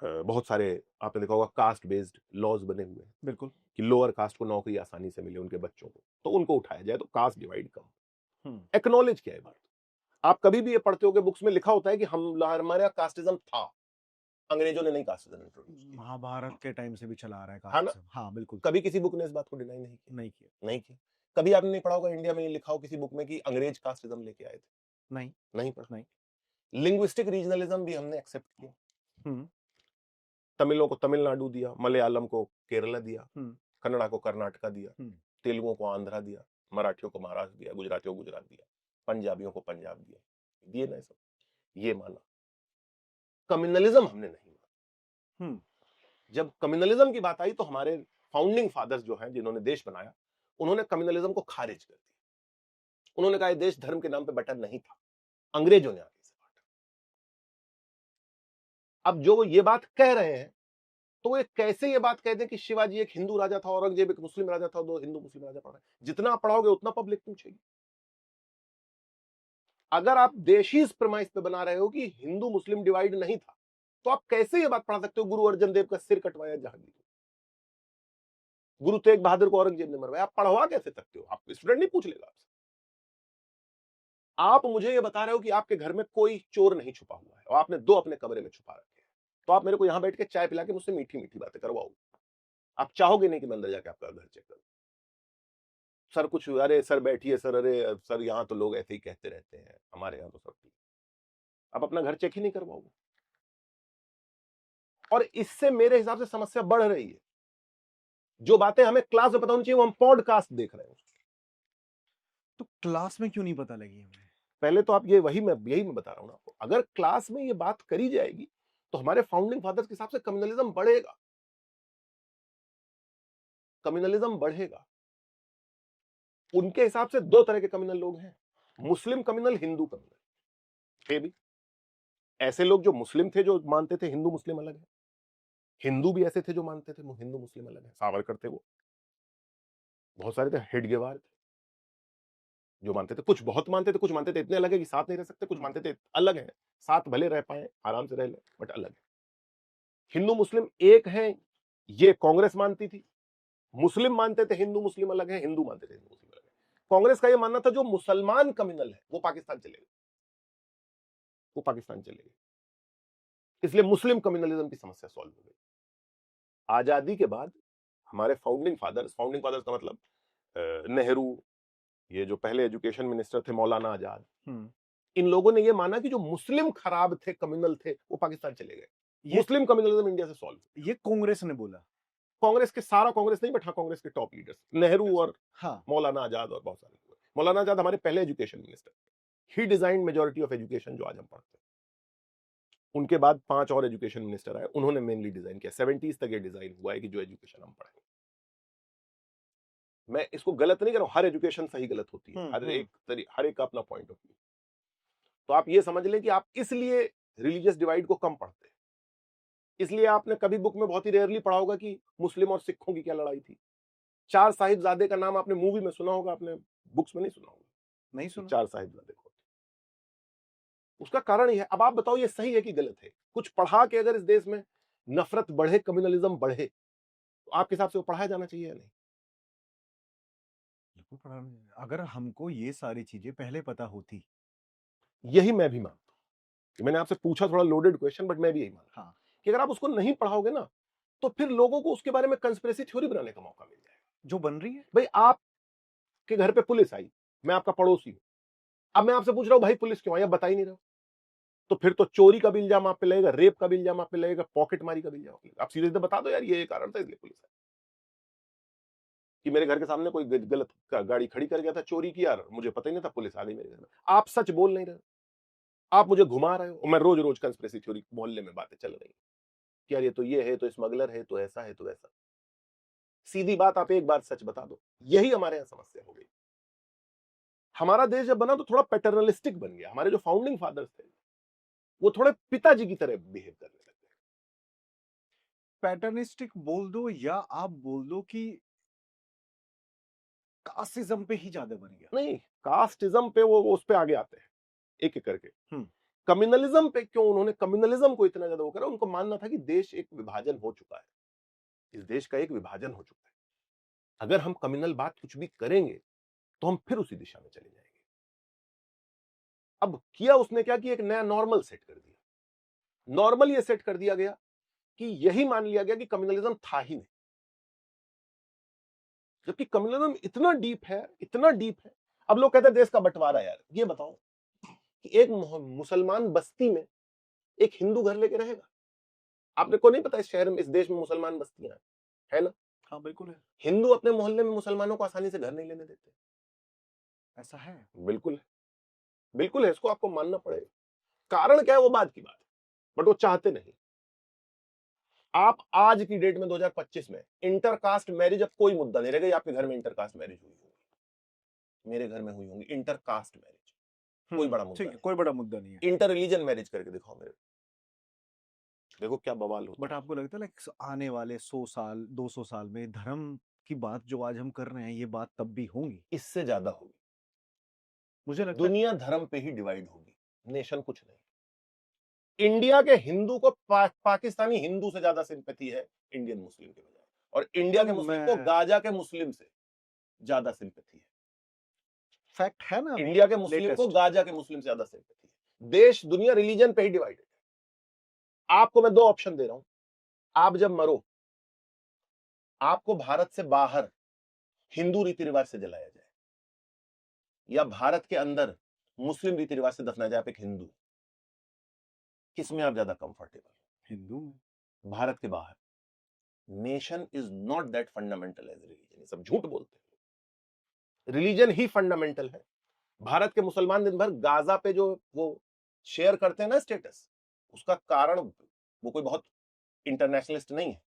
बहुत सारे आपने देखा होगा कास्ट बेस्ड लॉज बने हुए हैं बिल्कुल कि लोअर कास्ट को नौकरी आसानी से मिले उनके बच्चों को, तो उनको उठाया जाए, तो कास्ट डिवाइड कम। एक्नॉलेज किया है बात। आप कभी भी ये पढ़ते हो कि बुक्स में लिखा होता है कि हमारे यहाँ कास्टिज्म था, अंग्रेजों ने नहीं कास्टिज्म इंट्रोड्यूस किया, महाभारत के टाइम से भी चला आ रहा है है ना? कास्टिज्म। हाँ बिल्कुल, कभी किसी बुक ने इस बात को डिनाई नहीं किया, नहीं किया, नहीं किया। कभी आपने नहीं पढ़ा होगा इंडिया में ये लिखा हो किसी बुक में कि अंग्रेज कास्टिज्म लेके आए थे, नहीं नहीं पढ़ा। नहीं। लिंग्विस्टिक रीजनलिज्म भी हमने एक्सेप्ट किया, हम्म तमिलों को तमिलनाडु दिया, मलयालम को केरला दिया, हम्म कन्नड़ा को कर्नाटका दिया, हम्म तेलुगुओं को आंध्रा दिया, मराठियों को महाराष्ट्र दिया, गुजरातियों को गुजरात दिया, पंजाबियों को पंजाब दिया, दिए ना सब, ये माना। कम्युनलिज्म हमने नहीं माना। जब कम्युनलिज्म की बात आई तो हमारे फाउंडिंग फादर्स जो हैं जिन्होंने देश बनाया, उन्होंने कम्युनलिज्म को खारिज कर दिया। उन्होंने कहा देश धर्म के नाम पे बटा नहीं था, अंग्रेजों ने आके इसे बांटा। अब जो वो ये बात कह रहे हैं, तो वो कैसे ये बात कहते हैं कि शिवाजी एक हिंदू राजा था, औरंगजेब एक मुस्लिम राजा था, दो हिंदू मुस्लिम राजा पढ़ रहे हैं। जितना आप पढ़ाओगे उतना पब्लिक पूछेगी। अगर आप देश ही इस प्रमाइस पे बना रहे हो कि हिंदू मुस्लिम डिवाइड नहीं था, तो आप कैसे ये बात पढ़ा सकते हो गुरु अर्जन देव का सिर कटवाया जहांगीर, गुरु तेग बहादुर को औरंगजेब ने मरवाया? आप पढ़वा कैसे सकते हो? आप स्टूडेंट नहीं पूछ लेगा आपसे। आप मुझे ये बता रहे हो कि आपके घर में कोई चोर नहीं छुपा हुआ है और आपने दो अपने कमरे में छुपा रखे हैं, तो आप मेरे को यहां बैठ के चाय पिला के मुझसे मीठी मीठी बातें करवाओ। आप चाहोगे नहीं कि मैं अंदर जाके आपका घर चेक करूं? सर कुछ, अरे सर बैठिए सर, अरे सर यहाँ तो लोग ऐसे ही कहते रहते हैं, हमारे यहाँ तो सब ठीक। आप अपना घर चेक ही नहीं करवाओगे, और इससे मेरे हिसाब से समस्या बढ़ रही है। जो बातें हमें क्लास में पता होनी चाहिए वो हम पॉडकास्ट देख रहे हैं। तो क्लास में क्यों नहीं पता लगी हमें? पहले तो आप ये यही मैं बता रहा हूं आपको, अगर क्लास में ये बात करी जाएगी तो हमारे फाउंडिंग फादर्स के हिसाब से कम्युनलिज्म बढ़ेगा, कम्युनलिज्म बढ़ेगा। उनके हिसाब से दो तरह के कम्युनल लोग हैं, मुस्लिम कम्युनल, हिंदू कम्युनल। थे भी ऐसे लोग जो मुस्लिम थे जो मानते थे हिंदू मुस्लिम अलग है, हिंदू भी ऐसे थे जो मानते थे हिंदू मुस्लिम अलग है। सावरकर थे, वो बहुत सारे थे, हेडगेवार थे जो मानते थे, कुछ बहुत मानते थे, कुछ मानते थे इतने अलग है कि साथ नहीं रह सकते, कुछ मानते थे अलग है, साथ भले रह पाए, आराम से रह ले, बट अलग है। हिंदू मुस्लिम एक है, ये कांग्रेस मानती थी। मुस्लिम मानते थे हिंदू मुस्लिम अलग है, हिंदू मानते थे हिंदू मुस्लिम अलग है। कांग्रेस का यह मानना था जो मुसलमान कम्युनल है वो पाकिस्तान चले गए, वो पाकिस्तान चले गए, इसलिए मुस्लिम कम्युनलिज्म की समस्या सॉल्व हो गई। आजादी के बाद हमारे फाउंडिंग फादर्स का मतलब नेहरू, ये जो पहले एजुकेशन मिनिस्टर थे मौलाना आजाद, इन लोगों ने ये माना कि जो मुस्लिम खराब थे, कम्युनल थे, वो पाकिस्तान चले गए, मुस्लिम कम्युनलिज्म इंडिया से सॉल्व। ये कांग्रेस ने बोला? कांग्रेस के सारा कांग्रेस नहीं, बट हाँ कांग्रेस के टॉप लीडर्स, नेहरू और मौलाना आजाद और बहुत सारे लोग। मौलाना आजाद हमारे पहले education minister, he design majority of education जो आज हम पढ़ते हैं। उनके बाद 5 और एजुकेशन मिनिस्टर आए, उन्होंने मेनली डिजाइन किया। 70s तक ये डिजाइन हुआ है कि जो एजुकेशन हम पढ़ेंगे। मैं इसको गलत नहीं कर रहा हूं, हर एजुकेशन सही गलत होती है, हर एक का अपना पॉइंट ऑफ व्यू। तो आप ये समझ लें कि आप इसलिए रिलीजियस डिवाइड को कम पढ़ते हैं, इसलिए आपने कभी बुक में बहुत ही रेयरली पढ़ा होगा कि मुस्लिम और सिखों की क्या लड़ाई थी। चार साहिबजादे का नाम आपने मूवी में सुना होगा, आपने बुक्स में नहीं सुना होगा। नहीं सुना। चार साहिबजादे को, उसका कारण यह है। अब आप बताओ ये सही है कि गलत है? कुछ पढ़ा के अगर इस देश में नफरत बढ़े, कम्युनलिज्म बढ़े, तो आपके हिसाब से वो पढ़ाया जाना चाहिए या नहीं? अगर हमको ये सारी चीजें पहले पता होती, यही मैं भी मानता हूं। मैंने आपसे पूछा थोड़ा लोडेड क्वेश्चन, बट मैं भी यही मानता हूं कि अगर आप उसको नहीं पढ़ाओगे ना, तो फिर लोगों को उसके बारे में कंस्पिरेसी थ्योरी बनाने का मौका मिल जाएगा, जो बन रही है। भाई आपके घर पे पुलिस आई, मैं आपका पड़ोसी हूं, अब मैं आपसे पूछ रहा हूं भाई पुलिस क्यों आई, आप बता ही नहीं रहे हो, तो फिर तो चोरी का भी इल्जाम आप पे लगेगा, रेप का भी इल्जाम आप पे लगेगा, पॉकेट मारी का भी इल्जाम लगेगा। आप सीधे बता दो यार ये कारण था इसलिए पुलिस आई, कि मेरे घर के सामने कोई गलत गाड़ी खड़ी कर गया था, चोरी की, यार मुझे पता ही नहीं था, पुलिस आ गई मेरे घर में। आप सच बोल नहीं रहे, आप मुझे घुमा रहे हो। मैं रोज रोज कंस्पिरेसी थ्योरी मोहल्ले में बातें चल रही कि यार ये तो ये है, तो स्मगलर है, तो ऐसा है, तो वैसा। सीधी बात, आप एक बार सच बता दो। यही हमारे यहां समस्या हो गई। हमारा देश जब बना तो थोड़ा पैटर्नलिस्टिक बन गया। हमारे जो फाउंडिंग फादर्स थे वो थोड़े पिताजी की तरह बिहेव करने लगे। पैटर्निस्टिक बोल दो या आप बोल दो कि कास्टिज्म पे ही ज्यादा बन गया। नहीं, कास्टिज्म पे वो उस पे आगे आते हैं एक एक करके। हम्म। कम्युनलिज्म पे क्यों उन्होंने कम्युनलिज्म को इतना ज्यादा वो करा? उनको मानना था कि देश एक विभाजन हो चुका है, इस देश का एक विभाजन हो चुका है, अगर हम कम्युनल बात कुछ भी करेंगे तो हम फिर उसी दिशा में चले जाएंगे। अब किया उसने क्या कि एक नया नॉर्मल सेट कर दिया। नॉर्मल ये सेट कर दिया गया कि यही मान लिया गया कि कम्युनलिज्म था ही नहीं, जबकि कम्युनलिज्म इतना डीप है, इतना डीप है। अब लोग कहते हैं देश का बंटवारा। यार ये बताओ कि एक मुसलमान बस्ती में एक हिंदू घर लेके रहेगा? आपने को नहीं पता इस शहर में, इस देश में मुसलमान बस्तियां हैं, है ना? हाँ बिल्कुल है, हिंदू अपने मोहल्ले में मुसलमानों को आसानी से घर नहीं लेने देते। ऐसा है। बिल्कुल है, बिल्कुल है, इसको आपको मानना पड़ेगा। कारण क्या है वो बाद की बात है, बट वो चाहते नहीं। आप आज की डेट में 2025 में इंटरकास्ट मैरिज अब कोई मुद्दा नहीं रहेगा। आपके घर में इंटरकास्ट मैरिज हुई होगी, मेरे घर में हुई होंगी इंटरकास्ट मैरिज, कोई बड़ा मुद्दा ठीक है, नहीं। कोई बड़ा मुद्दा नहीं है। इंटर रिलीजन मैरिज करके दिखाओ मेरे, देखो क्या बवाल होता बट आपको लगता है लाइक आने वाले 100 साल 200 साल में धर्म की बात जो आज हम कर रहे हैं ये बात तब भी होंगी? है। इससे ज्यादा होगी। मुझे लगता है दुनिया धर्म पे ही डिवाइड होगी, नेशन कुछ नहीं। इंडिया के हिंदू को पाकिस्तानी हिंदू से ज्यादा सिंपैथी है इंडियन मुस्लिम के बजाय, और इंडिया के मुस्लिम को गाजा के मुस्लिम से ज्यादा सिंपैथी है। फैक्ट है ना, इंडिया के मुस्लिम को लेटेस्ट। गाजा के मुस्लिम से ज्यादा सिंपैथी है। देश दुनिया रिलीजन पे ही डिवाइडेड है। आपको मैं 2 ऑप्शन दे रहा हूं, आप जब मरो आपको भारत से बाहर हिंदू रीति रिवाज से जलाया जाए या भारत के अंदर मुस्लिम रीति रिवाज से दफनाया जाए। आप एक हिंदू, किसमें आप ज्यादा कंफर्टेबल? हिंदू में। भारत के बाहर। Nation is not that fundamental as religion. सब झूठ बोलते हैं, रिलीजन ही फंडामेंटल है। भारत के मुसलमान दिन भर गाजा पे जो वो शेयर करते हैं ना स्टेटस, उसका कारण वो कोई बहुत इंटरनेशनलिस्ट नहीं है,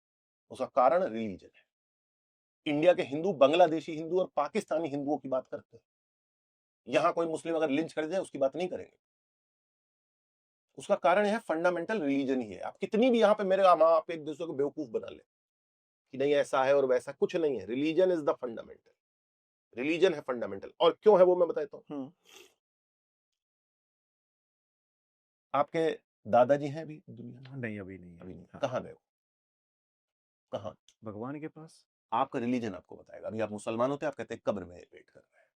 उसका कारण रिलीजन है। इंडिया के हिंदू बांग्लादेशी हिंदू और पाकिस्तानी हिंदुओं की बात करते हैं। यहां कोई मुस्लिम अगर लिंच कर जाए उसकी बात नहीं करेंगे। उसका कारण है फंडामेंटल रिलीजन ही है। आप कितनी भी यहां पे मेरे आप एक दूसरे को बेवकूफ बना ले कि नहीं ऐसा है और वैसा, कुछ नहीं है। Religion is the fundamental, religion है फंडामेंटल। और क्यों है वो मैं बताता हूं। आपके दादाजी हैं अभी दुनिया में? नहीं, अभी नहीं है। अभी नहीं। हाँ। कहां गए वो? कहां? भगवान के पास। आपका रिलीजन आपको बताएगा। अभी आप मुसलमान होते आप कहते हैं कब्र में वेट कर रहे हैं।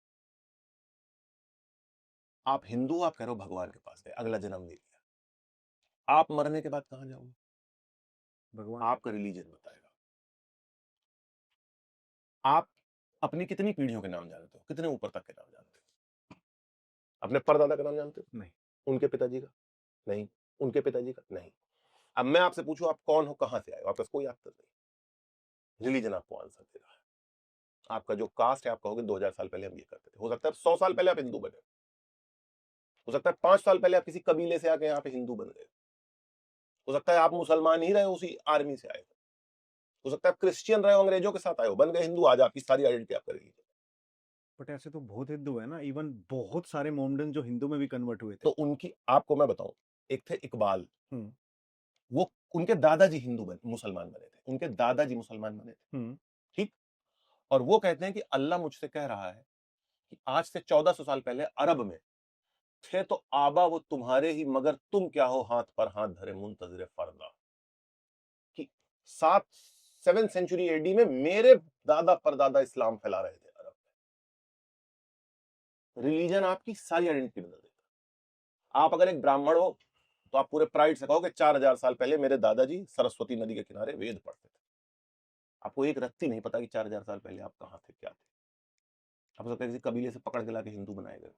आप हिंदू, आप कह रहे हो भगवान के पास गए, अगला जन्म ले लिया। आप मरने के बाद कहां जाओगे? भगवान आपका रिलीजन बताएगा। आप अपनी कितनी पीढ़ियों के नाम जानते हो? कितने ऊपर तक के नाम जानते हो? अपने परदादा का नाम जानते हो? नहीं। उनके पिताजी का? नहीं। उनके पिताजी का? नहीं। अब मैं आपसे पूछूं आप कौन हो, कहां से आए हो? आपका कोई आंसर नहीं। रिलीजन आपको आंसर दे रहा है। आपका जो कास्ट है आप कहोगे 2000 साल पहले हम ये करते थे। हो सकता है 100 साल पहले आप हिंदू बने, हो सकता है 5 साल पहले आप किसी कबीले से आके यहाँ पे हिंदू बन गए, हो सकता है आप मुसलमान ही रहे, उसी आर्मी से आए, हो सकता है आप क्रिश्चियन रहे हो, अंग्रेजों के साथ आए हो, बन गए हिंदू। आज आपकी सारी आइडेंटिटी आप करेगी। बट ऐसे तो बहुत हिंदू है ना, इवन बहुत सारे मोमडन जो हिंदू में भी कन्वर्ट हुए थे। तो उनकी आपको मैं बताऊं, एक थे इकबाल, हम्म। वो उनके दादाजी हिंदू मुसलमान बने थे, उनके दादाजी मुसलमान बने थे, ठीक। और वो कहते हैं कि अल्लाह मुझसे कह रहा है कि आज से 1400 साल पहले अरब में थे तो आबा वो तुम्हारे ही, मगर तुम क्या हो हाथ पर हाथ धरे मुंतजर फरदा। कि 7th सेंचुरी एडी में मेरे दादा परदादा इस्लाम फैला रहे थे अरब में। रिलीजन आपकी सारी आइडेंटिटी बदल देता। आप अगर एक ब्राह्मण हो तो आप पूरे प्राइड से कहोगे 4000 साल पहले मेरे दादाजी सरस्वती नदी के किनारे वेद पढ़ते थे। आपको एक रत्ती नहीं पता कि 4000 साल पहले आप कहां थे, क्या थे। आप सकते किसी कबीले से पकड़ के लाके हिंदू बनाए गए।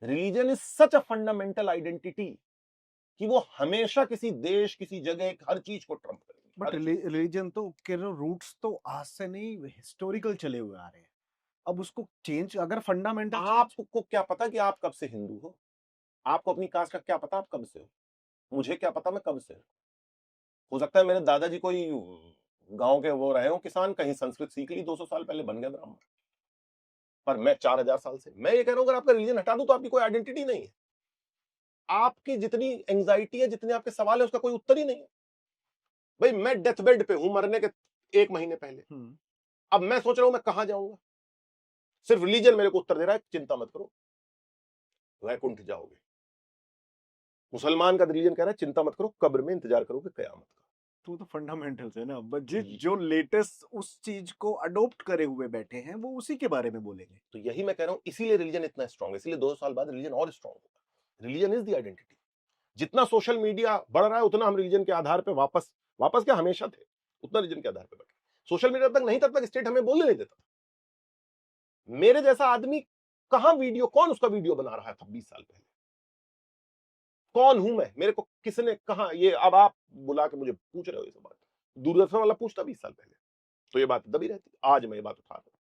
Religion is such a fundamental identity कि वो हमेशा किसी देश, किसी जगह, हर चीज को ट्रम्प करेगी। बट रिलीजन तो के रूट्स तो आज से नहीं, हिस्टोरिकल चले हुए आ रहे हैं। अब उसको चेंज अगर फंडामेंटल, आपको क्या पता कि आप कब से हिंदू हो? आपको अपनी कास्ट का क्या पता आप कब से हो? मुझे क्या पता मैं कब से हूं? हो सकता है मेरे दादाजी कोई गांव के वो रहे हो किसान, कहीं संस्कृत सीख ली, 200 साल पहले बन गए ब्राह्मण। पर मैं 4000 साल से, मैं ये कह रहा हूं अगर आपका रिलीजन हटा दूं तो आपकी कोई आइडेंटिटी नहीं है। आपकी जितनी एंजाइटी है, जितने आपके सवाल है, उसका कोई उत्तर ही नहीं है। भाई मैं डेथ बेड पे हूं, मरने के 1 महीने पहले। अब मैं सोच रहा हूं मैं कहां जाऊंगा। सिर्फ रिलीजन मेरे को उत्तर दे रहा है चिंता मत करो, वैकुंठ जाओगे। मुसलमान का रिलीजन कह रहा है चिंता मत करो, कब्र में इंतजार करोगे कयामत का। तो फंडामेंटल्स है ना, बट जो लेटेस्ट उस चीज को अडॉप्ट करे हुए बैठे हैं वो उसी के बारे में बोलेंगे। तो यही मैं कह रहा हूं, इसीलिए रिलीजन इतना स्ट्रांग है, इसीलिए 200 साल बाद रिलीजन और स्ट्रांग होगा। Religion is the identity. जितना सोशल मीडिया बढ़ रहा है उतना हम रिलीजन के आधार पे वापस वापस क्या हमेशा थे, उतना रिलीजन के आधार पे बैठे। सोशल मीडिया तक नहीं, तब तक स्टेट हमें बोलने नहीं देता। मेरे जैसा आदमी कहां वीडियो, कौन उसका वीडियो बना रहा था 20 साल पहले? कौन हूं मैं? मेरे को किसने कहा ये? अब आप बुला के मुझे पूछ रहे हो ये सब बात। दूरदर्शन वाला पूछता 20 साल पहले तो ये बात दबी रहती। आज मैं ये बात उठा रहा हूं।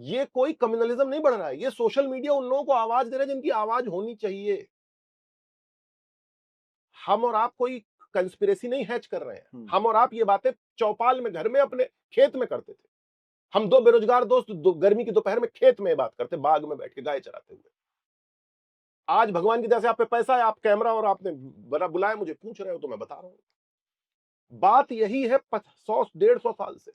ये कोई कम्युनलिज्म नहीं बढ़ रहा है, ये सोशल मीडिया उन लोगों को आवाज दे रहा है जिनकी आवाज होनी चाहिए। हम और आप कोई कंस्पिरेसी नहीं हैच कर रहे हैं। हम और आप ये बातें चौपाल में, घर में, अपने खेत में करते थे। हम दो बेरोजगार दोस्त गर्मी की दोपहर में खेत में बात करते, बाग में बैठ के गाय चराते हुए। आज भगवान की दया से आप पे पैसा है, आप कैमरा और आपने बना बुलाया, मुझे पूछ रहे हो तो मैं बता रहा हूं। बात यही है 100-150 साल से,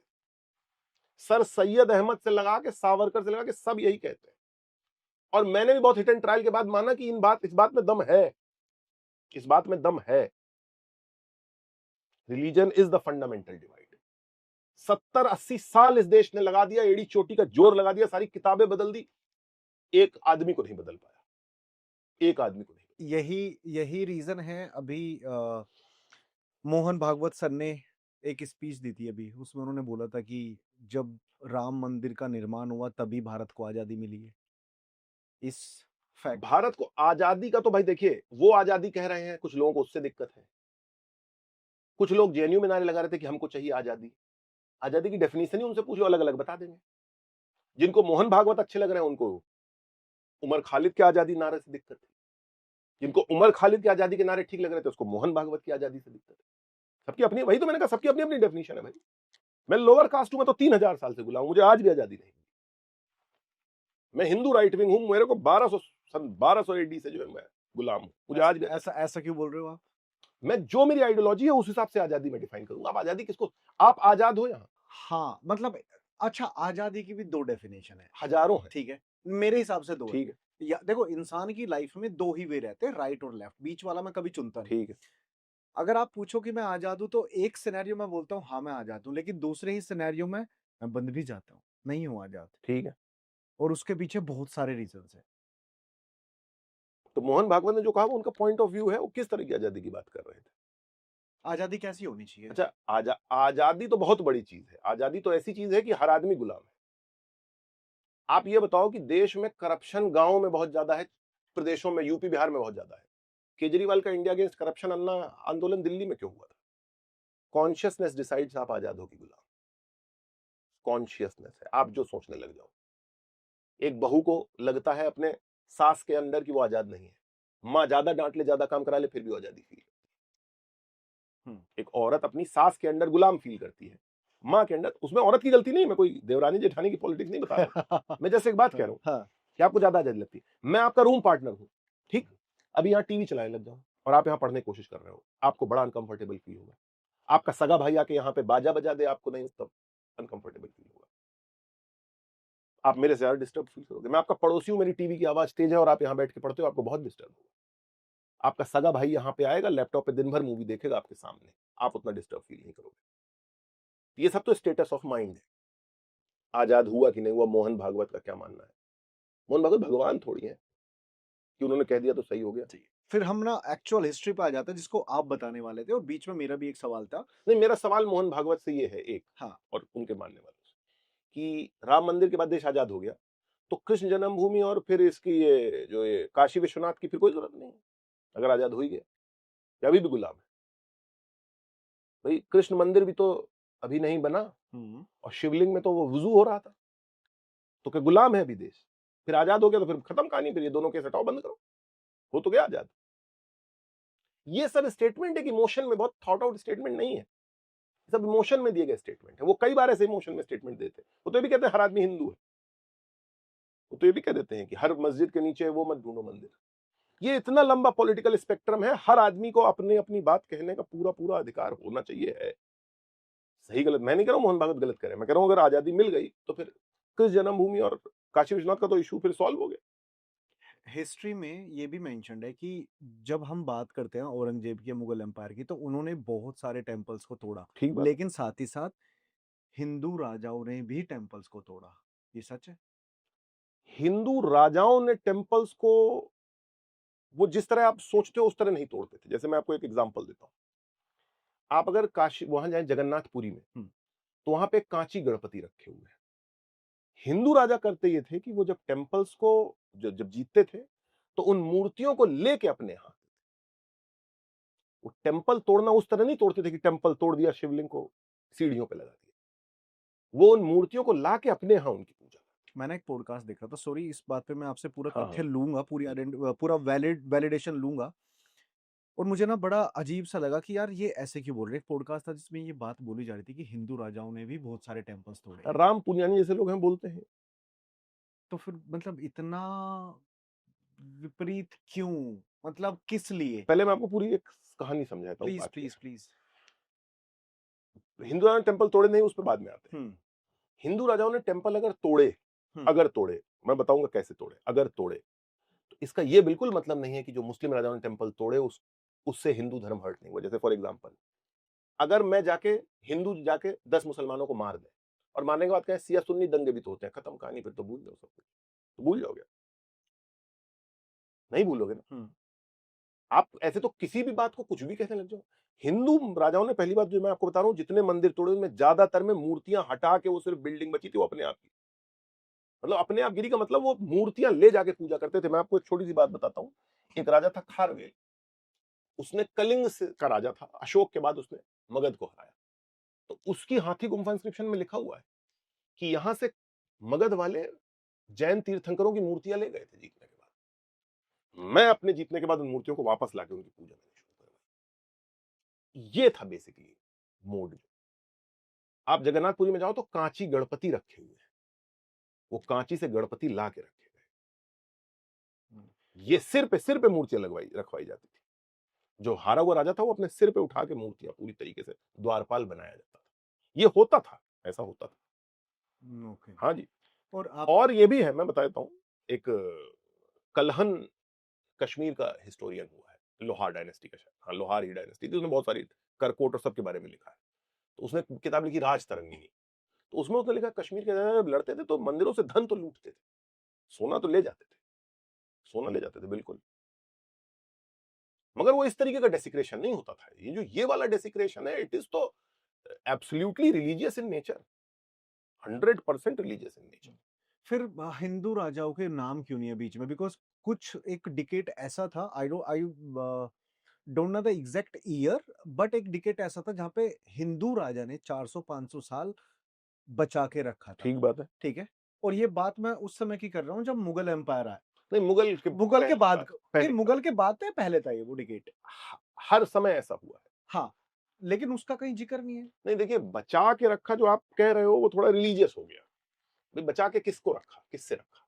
सर सैयद अहमद से लगा के सावरकर से लगा के सब यही कहते हैं। और मैंने भी बहुत हिट एंड ट्रायल के बाद माना कि इस बात में दम है, इस बात में दम है। Religion is the fundamental divide. 70-80 साल इस देश ने लगा दिया, एड़ी चोटी का जोर लगा दिया, सारी किताबें बदल दी, एक आदमी को नहीं बदल पाया, एक आदमी को नहीं। यही रीजन है। अभी मोहन भागवत सर ने एक स्पीच दी थी अभी, उसमें उन्होंने बोला था कि जब राम मंदिर का निर्माण हुआ तभी भारत को आजादी मिली है। इस फैक्ट, भारत को आजादी का तो भाई देखिए, वो आजादी कह रहे हैं, कुछ लोगों को उससे दिक्कत है। कुछ लोग जेएनयू में नारे लगा रहे थे कि हमको चाहिए आजादी। आजादी की डेफिनेशन ही उनसे पूछो, अलग अलग बता देंगे। जिनको मोहन भागवत अच्छे लग रहे हैं उनको उमर खालिद के आजादी नारे से दिक्कत थी, जिनको उमर खालिद के आजादी के नारे ठीक लग रहे थे उसको मोहन भागवत की आजादी से दिक्कत है। सबकी अपनी, वही तो मैंने कहा, सबकी अपनी अपनी डेफिनेशन है भाई। मैं लोअर कास्ट हूं, मैं तो 3000 साल से गुलाम हूं, मुझे आज भी आजादी नहीं। मैं हिंदू राइट विंग हूं, मेरे को 1200 एडी से जो है मैं गुलाम हूं, मुझे आज भी। ऐसा क्यों बोल रहे हो आप? मैं जो मेरी आइडियोलॉजी है उस हिसाब से आजादी में डिफाइन करूंगा। आप आजादी किसको, आप आजाद हो यहां? हाँ, मतलब अच्छा, आजादी की भी दो डेफिनेशन है, हजारों है। ठीक है, मेरे हिसाब से दो है। ठीक है, या देखो, इंसान की लाइफ में दो ही वे रहते हैं, राइट और लेफ्ट, बीच वाला मैं कभी चुनता नहीं। ठीक है। अगर आप पूछो कि मैं आजाद हूं तो एक सिनेरियो में बोलता हूँ हाँ मैं आजाद हूं, लेकिन दूसरे ही सिनेरियो में मैं बंद भी जाता हूँ, नहीं हूँ आजाद। ठीक है। और उसके पीछे बहुत सारे रीजंस है। तो मोहन भागवत ने जो कहा वो उनका पॉइंट ऑफ व्यू है, वो किस तरह की आजादी की बात कर रहे थे? आजादी कैसी होनी चाहिए? अच्छा, आजादी तो बहुत बड़ी चीज है। आजादी तो ऐसी चीज है कि हर आदमी गुलाम है। आप ये बताओ कि देश में करप्शन गांव में बहुत ज्यादा है, प्रदेशों में, यूपी बिहार में बहुत ज्यादा है। केजरीवाल का इंडिया अगेंस्ट करप्शन अन्ना आंदोलन दिल्ली में क्यों हुआ था? कॉन्शियसनेस डिसाइड्स आप आजाद हो कि गुलाम। कॉन्शियसनेस है, आप जो सोचने लग जाओ। एक बहू को लगता है अपने सास के अंदर कि वो आजाद नहीं है, माँ ज्यादा डांट ले, ज्यादा काम करा ले, फिर भी आजादी फील। एक औरत अपनी सास के अंदर गुलाम फील करती है, माँ के अंदर। उसमें औरत की गलती नहीं, मैं कोई देवरानी जेठानी की पॉलिटिक्स नहीं बता रहा मैं जैसे एक बात कह रहा हूँ कि आपको ज्यादा आजादी लगती है। मैं आपका रूम पार्टनर हूँ, ठीक, अभी यहाँ टीवी चलाने लग जाओ और आप यहाँ पढ़ने की कोशिश कर रहे हो, आपको बड़ा अनकंफर्टेबल फील होगा। आपका सगा भाई आके यहाँ पे बाजा बजा दे, आपको नहीं, तब अनकंफर्टेबल फील होगा। आप मेरे से ज्यादा डिस्टर्ब फील करोगे। मैं आपका पड़ोसी हूँ, मेरी टीवी की आवाज तेज है और आप यहाँ बैठ के पढ़ते हो, आपको बहुत डिस्टर्ब होगा। आपका सगा भाई यहाँ पे आएगा, लैपटॉप पे दिन भर मूवी देखेगा आपके सामने, आप उतना डिस्टर्ब फील नहीं करोगे। ये सब तो स्टेटस ऑफ माइंड है। आजाद हुआ कि नहीं हुआ, मोहन भागवत का क्या मानना है? मोहन भागवत भगवान थोड़ी है कि उन्होंने कह दिया तो सही हो गया। फिर हम ना एक्चुअल हिस्ट्री पे आ जाते हैं, जिसको आप बताने वाले थे, और बीच में मेरा भी एक सवाल था। नहीं, मेरा सवाल मोहन भागवत से ये है एक, हाँ, और उनके मानने वालों से, कि राम मंदिर के बाद देश आजाद हो गया तो कृष्ण जन्मभूमि और फिर इसकी ये जो ये काशी विश्वनाथ की फिर कोई जरूरत नहीं है, अगर आजाद हो ही गया। या अभी भी गुलाम है? भाई कृष्ण मंदिर भी तो अभी नहीं बना, और शिवलिंग में तो वो वुजू हो रहा था, तो क्या गुलाम है अभी देश? फिर आजाद हो गया तो फिर खत्म कहानी, फिर ये दोनों केस हटाओ, बंद करो, हो तो गया आजाद। ये सब स्टेटमेंट है कि इमोशन में, बहुत थॉट आउट स्टेटमेंट नहीं है, सब इमोशन में दिए गए स्टेटमेंट है। वो कई बार ऐसे इमोशन में स्टेटमेंट देते हैं। वो तो ये भी कहते हैं हर आदमी हिंदू है, वो तो ये भी कह देते हैं कि हर मस्जिद के नीचे वो मत ढूंढो मंदिर। ये इतना लंबा पॉलिटिकल स्पेक्ट्रम है, हर आदमी को अपने अपनी बात कहने का पूरा पूरा अधिकार होना चाहिए है। सही गलत मैं नहीं कह रहा हूं मोहन भागवत गलत करे, मैं कह रहा हूं अगर आजादी मिल गई तो फिर कृष्ण जन्मभूमि और काशी विश्वनाथ का तो इशू फिर सॉल्व हो गया। हिस्ट्री में ये भी मेंशन्ड है कि जब हम बात करते हैं औरंगजेब की या मुगल एम्पायर की, तो उन्होंने बहुत सारे टेम्पल्स को तोड़ा, ठीक बात। लेकिन साथ ही साथ हिंदू राजाओं ने भी टेम्पल्स को तोड़ा। ये सच है? हिंदू राजाओं ने टेम्पल्स को वो जिस तरह आप सोचते हो उस तरह नहीं तोड़ते थे। जैसे मैं आपको एक एग्जांपल देता हूं, आप अगर काशी वहां जाए जगन्नाथपुरी में, तो वहां पे कांची गणपति रखे हुए हैं। हिंदू राजा करते ये थे कि वो जब टेम्पल्स को जब जीतते थे तो उन मूर्तियों को लेके अपने यहां, वो टेम्पल तोड़ना उस तरह नहीं तोड़ते थे कि टेम्पल तोड़ दिया शिवलिंग को सीढ़ियों पे लगा दिया, वो उन मूर्तियों को लाके अपने यहां उनकी पूजा। मैंने एक पॉडकास्ट देखा था, सॉरी इस बात पे मैं आपसे पूरा हाँ तथ्य हाँ। लूंगा, पूरा वैलिडेशन लूंगा। और मुझे ना बड़ा अजीब सा लगा कि यार ये ऐसे क्यों बोल रहे हैं। एक पॉडकास्ट था जिसमें ये बात बोली जा रही थी कि हिंदू राजाओं ने भी बहुत सारे टेम्पल्स तोड़े हैं। राम पुनियानी जैसे लोग हैं बोलते हैं। तो फिर मतलब इतना विपरीत क्यों? मतलब किस लिए? पहले मैं आपको पूरी एक कहानी समझाता हूँ प्लीज बात प्लीज क्या प्लीज। है। हिंदू राजाओं ने टेम्पल तोड़े नहीं, उस पर बाद में आते हैं। हम्म हिंदू राजाओं ने टेम्पल अगर तोड़े, हम्म अगर तोड़े, मैं बताऊंगा कैसे तोड़े, अगर तोड़े, तो इसका ये बिल्कुल मतलब नहीं है कि जो मुस्लिम राजाओं ने टेम्पल तोड़े उससे हिंदू धर्म हर्ट नहीं हुआ। जैसे फॉर एग्जाम्पल, अगर मैं जाके हिंदू जाके 10 मुसलमानों को मार दे और मारने के बाद कहें सिया सुन्नी दंगे भी तो होते हैं, खत्म कहानी, फिर तो भूल जाओ सब कुछ। तो भूल जाओगे? नहीं भूलोगे ना। आप ऐसे तो किसी भी बात को कुछ भी कहने लग जाओ। हिंदू राजाओं ने, पहली बात जो मैं आपको बता रहा हूं, जितने मंदिर तोड़े उनमें ज्यादातर में मूर्तियां हटा के वो सिर्फ बिल्डिंग बची थी, वो अपने आप की। मतलब अपने आप गिरी का मतलब वो मूर्तियां ले जाके पूजा करते थे। मैं आपको एक छोटी सी बात बताता हूं। एक राजा था खारवेल, उसने कलिंग का राजा था, अशोक के बाद उसने मगध को हराया। तो उसकी हाथी गुम्फा इंस्क्रिप्शन में लिखा हुआ है कि यहां से मगध वाले जैन तीर्थंकरों की मूर्तियां ले गए थे जीतने के बाद। मैं अपने जीतने के बाद उन मूर्तियों को वापस लाके उनकी पूजा करनी शुरू करवाई। ये था बेसिकली मोड। आप जगन्नाथपुरी में जाओ तो कांची गणपति रखे हुए हैं, वो कांची से गणपति ला के रखे गए। ये सिर पे मूर्तियां लगवाई रखवाई जाती थी। जो हारा हुआ राजा था वो अपने सिर पे उठा के मूर्तियां पूरी तरीके से द्वारपाल बनाया जाता था। ये होता था, ऐसा होता था। ओके। हाँ जी। और आप और ये भी है, मैं बता देता हूं। एक कलहन कश्मीर का हिस्टोरियन हुआ है, लोहार डायनेस्टी का, शायद हाँ लोहार ही डायनेस्टी थी। उसने बहुत सारी करकोट और सबके बारे में लिखा है। तो उसने किताब लिखी राज तरंगिनी। तो उसमें उसने लिखा कश्मीर के जब लड़ते थे तो मंदिरों से धन तो लूटते थे, सोना तो ले जाते थे, सोना ले जाते थे बिल्कुल, मगर वो इस तरीके का डेसिक्रेशन नहीं होता था। ये जो ये वाला डेसिक्रेशन है, इट इज तो absolutely religious in nature, 100% religious in nature. फिर हिंदू राजाओं के नाम क्यों नहीं है बीच में? बिकॉज कुछ एक डिकेट ऐसा था, I don't know the exact year, but एक डिकेट ऐसा था जहां पे हिंदू राजा ने 400-500 साल बचा के रखा था। ठीक बात है। ठीक है। और ये बात मैं उस समय की कर रहा हूँ जब मुगल एम्पायर आया। नहीं, मुगल के मुगल के पहले बाद, नहीं पहले मुगल के बाद था, पहले था ये वो डिकेट। हर समय ऐसा हुआ है। हाँ, लेकिन उसका कहीं जिक्र नहीं है। नहीं देखिए, बचा के रखा जो आप कह रहे हो वो थोड़ा रिलीजियस हो गया। भाई बचा के किसको रखा, किससे रखा?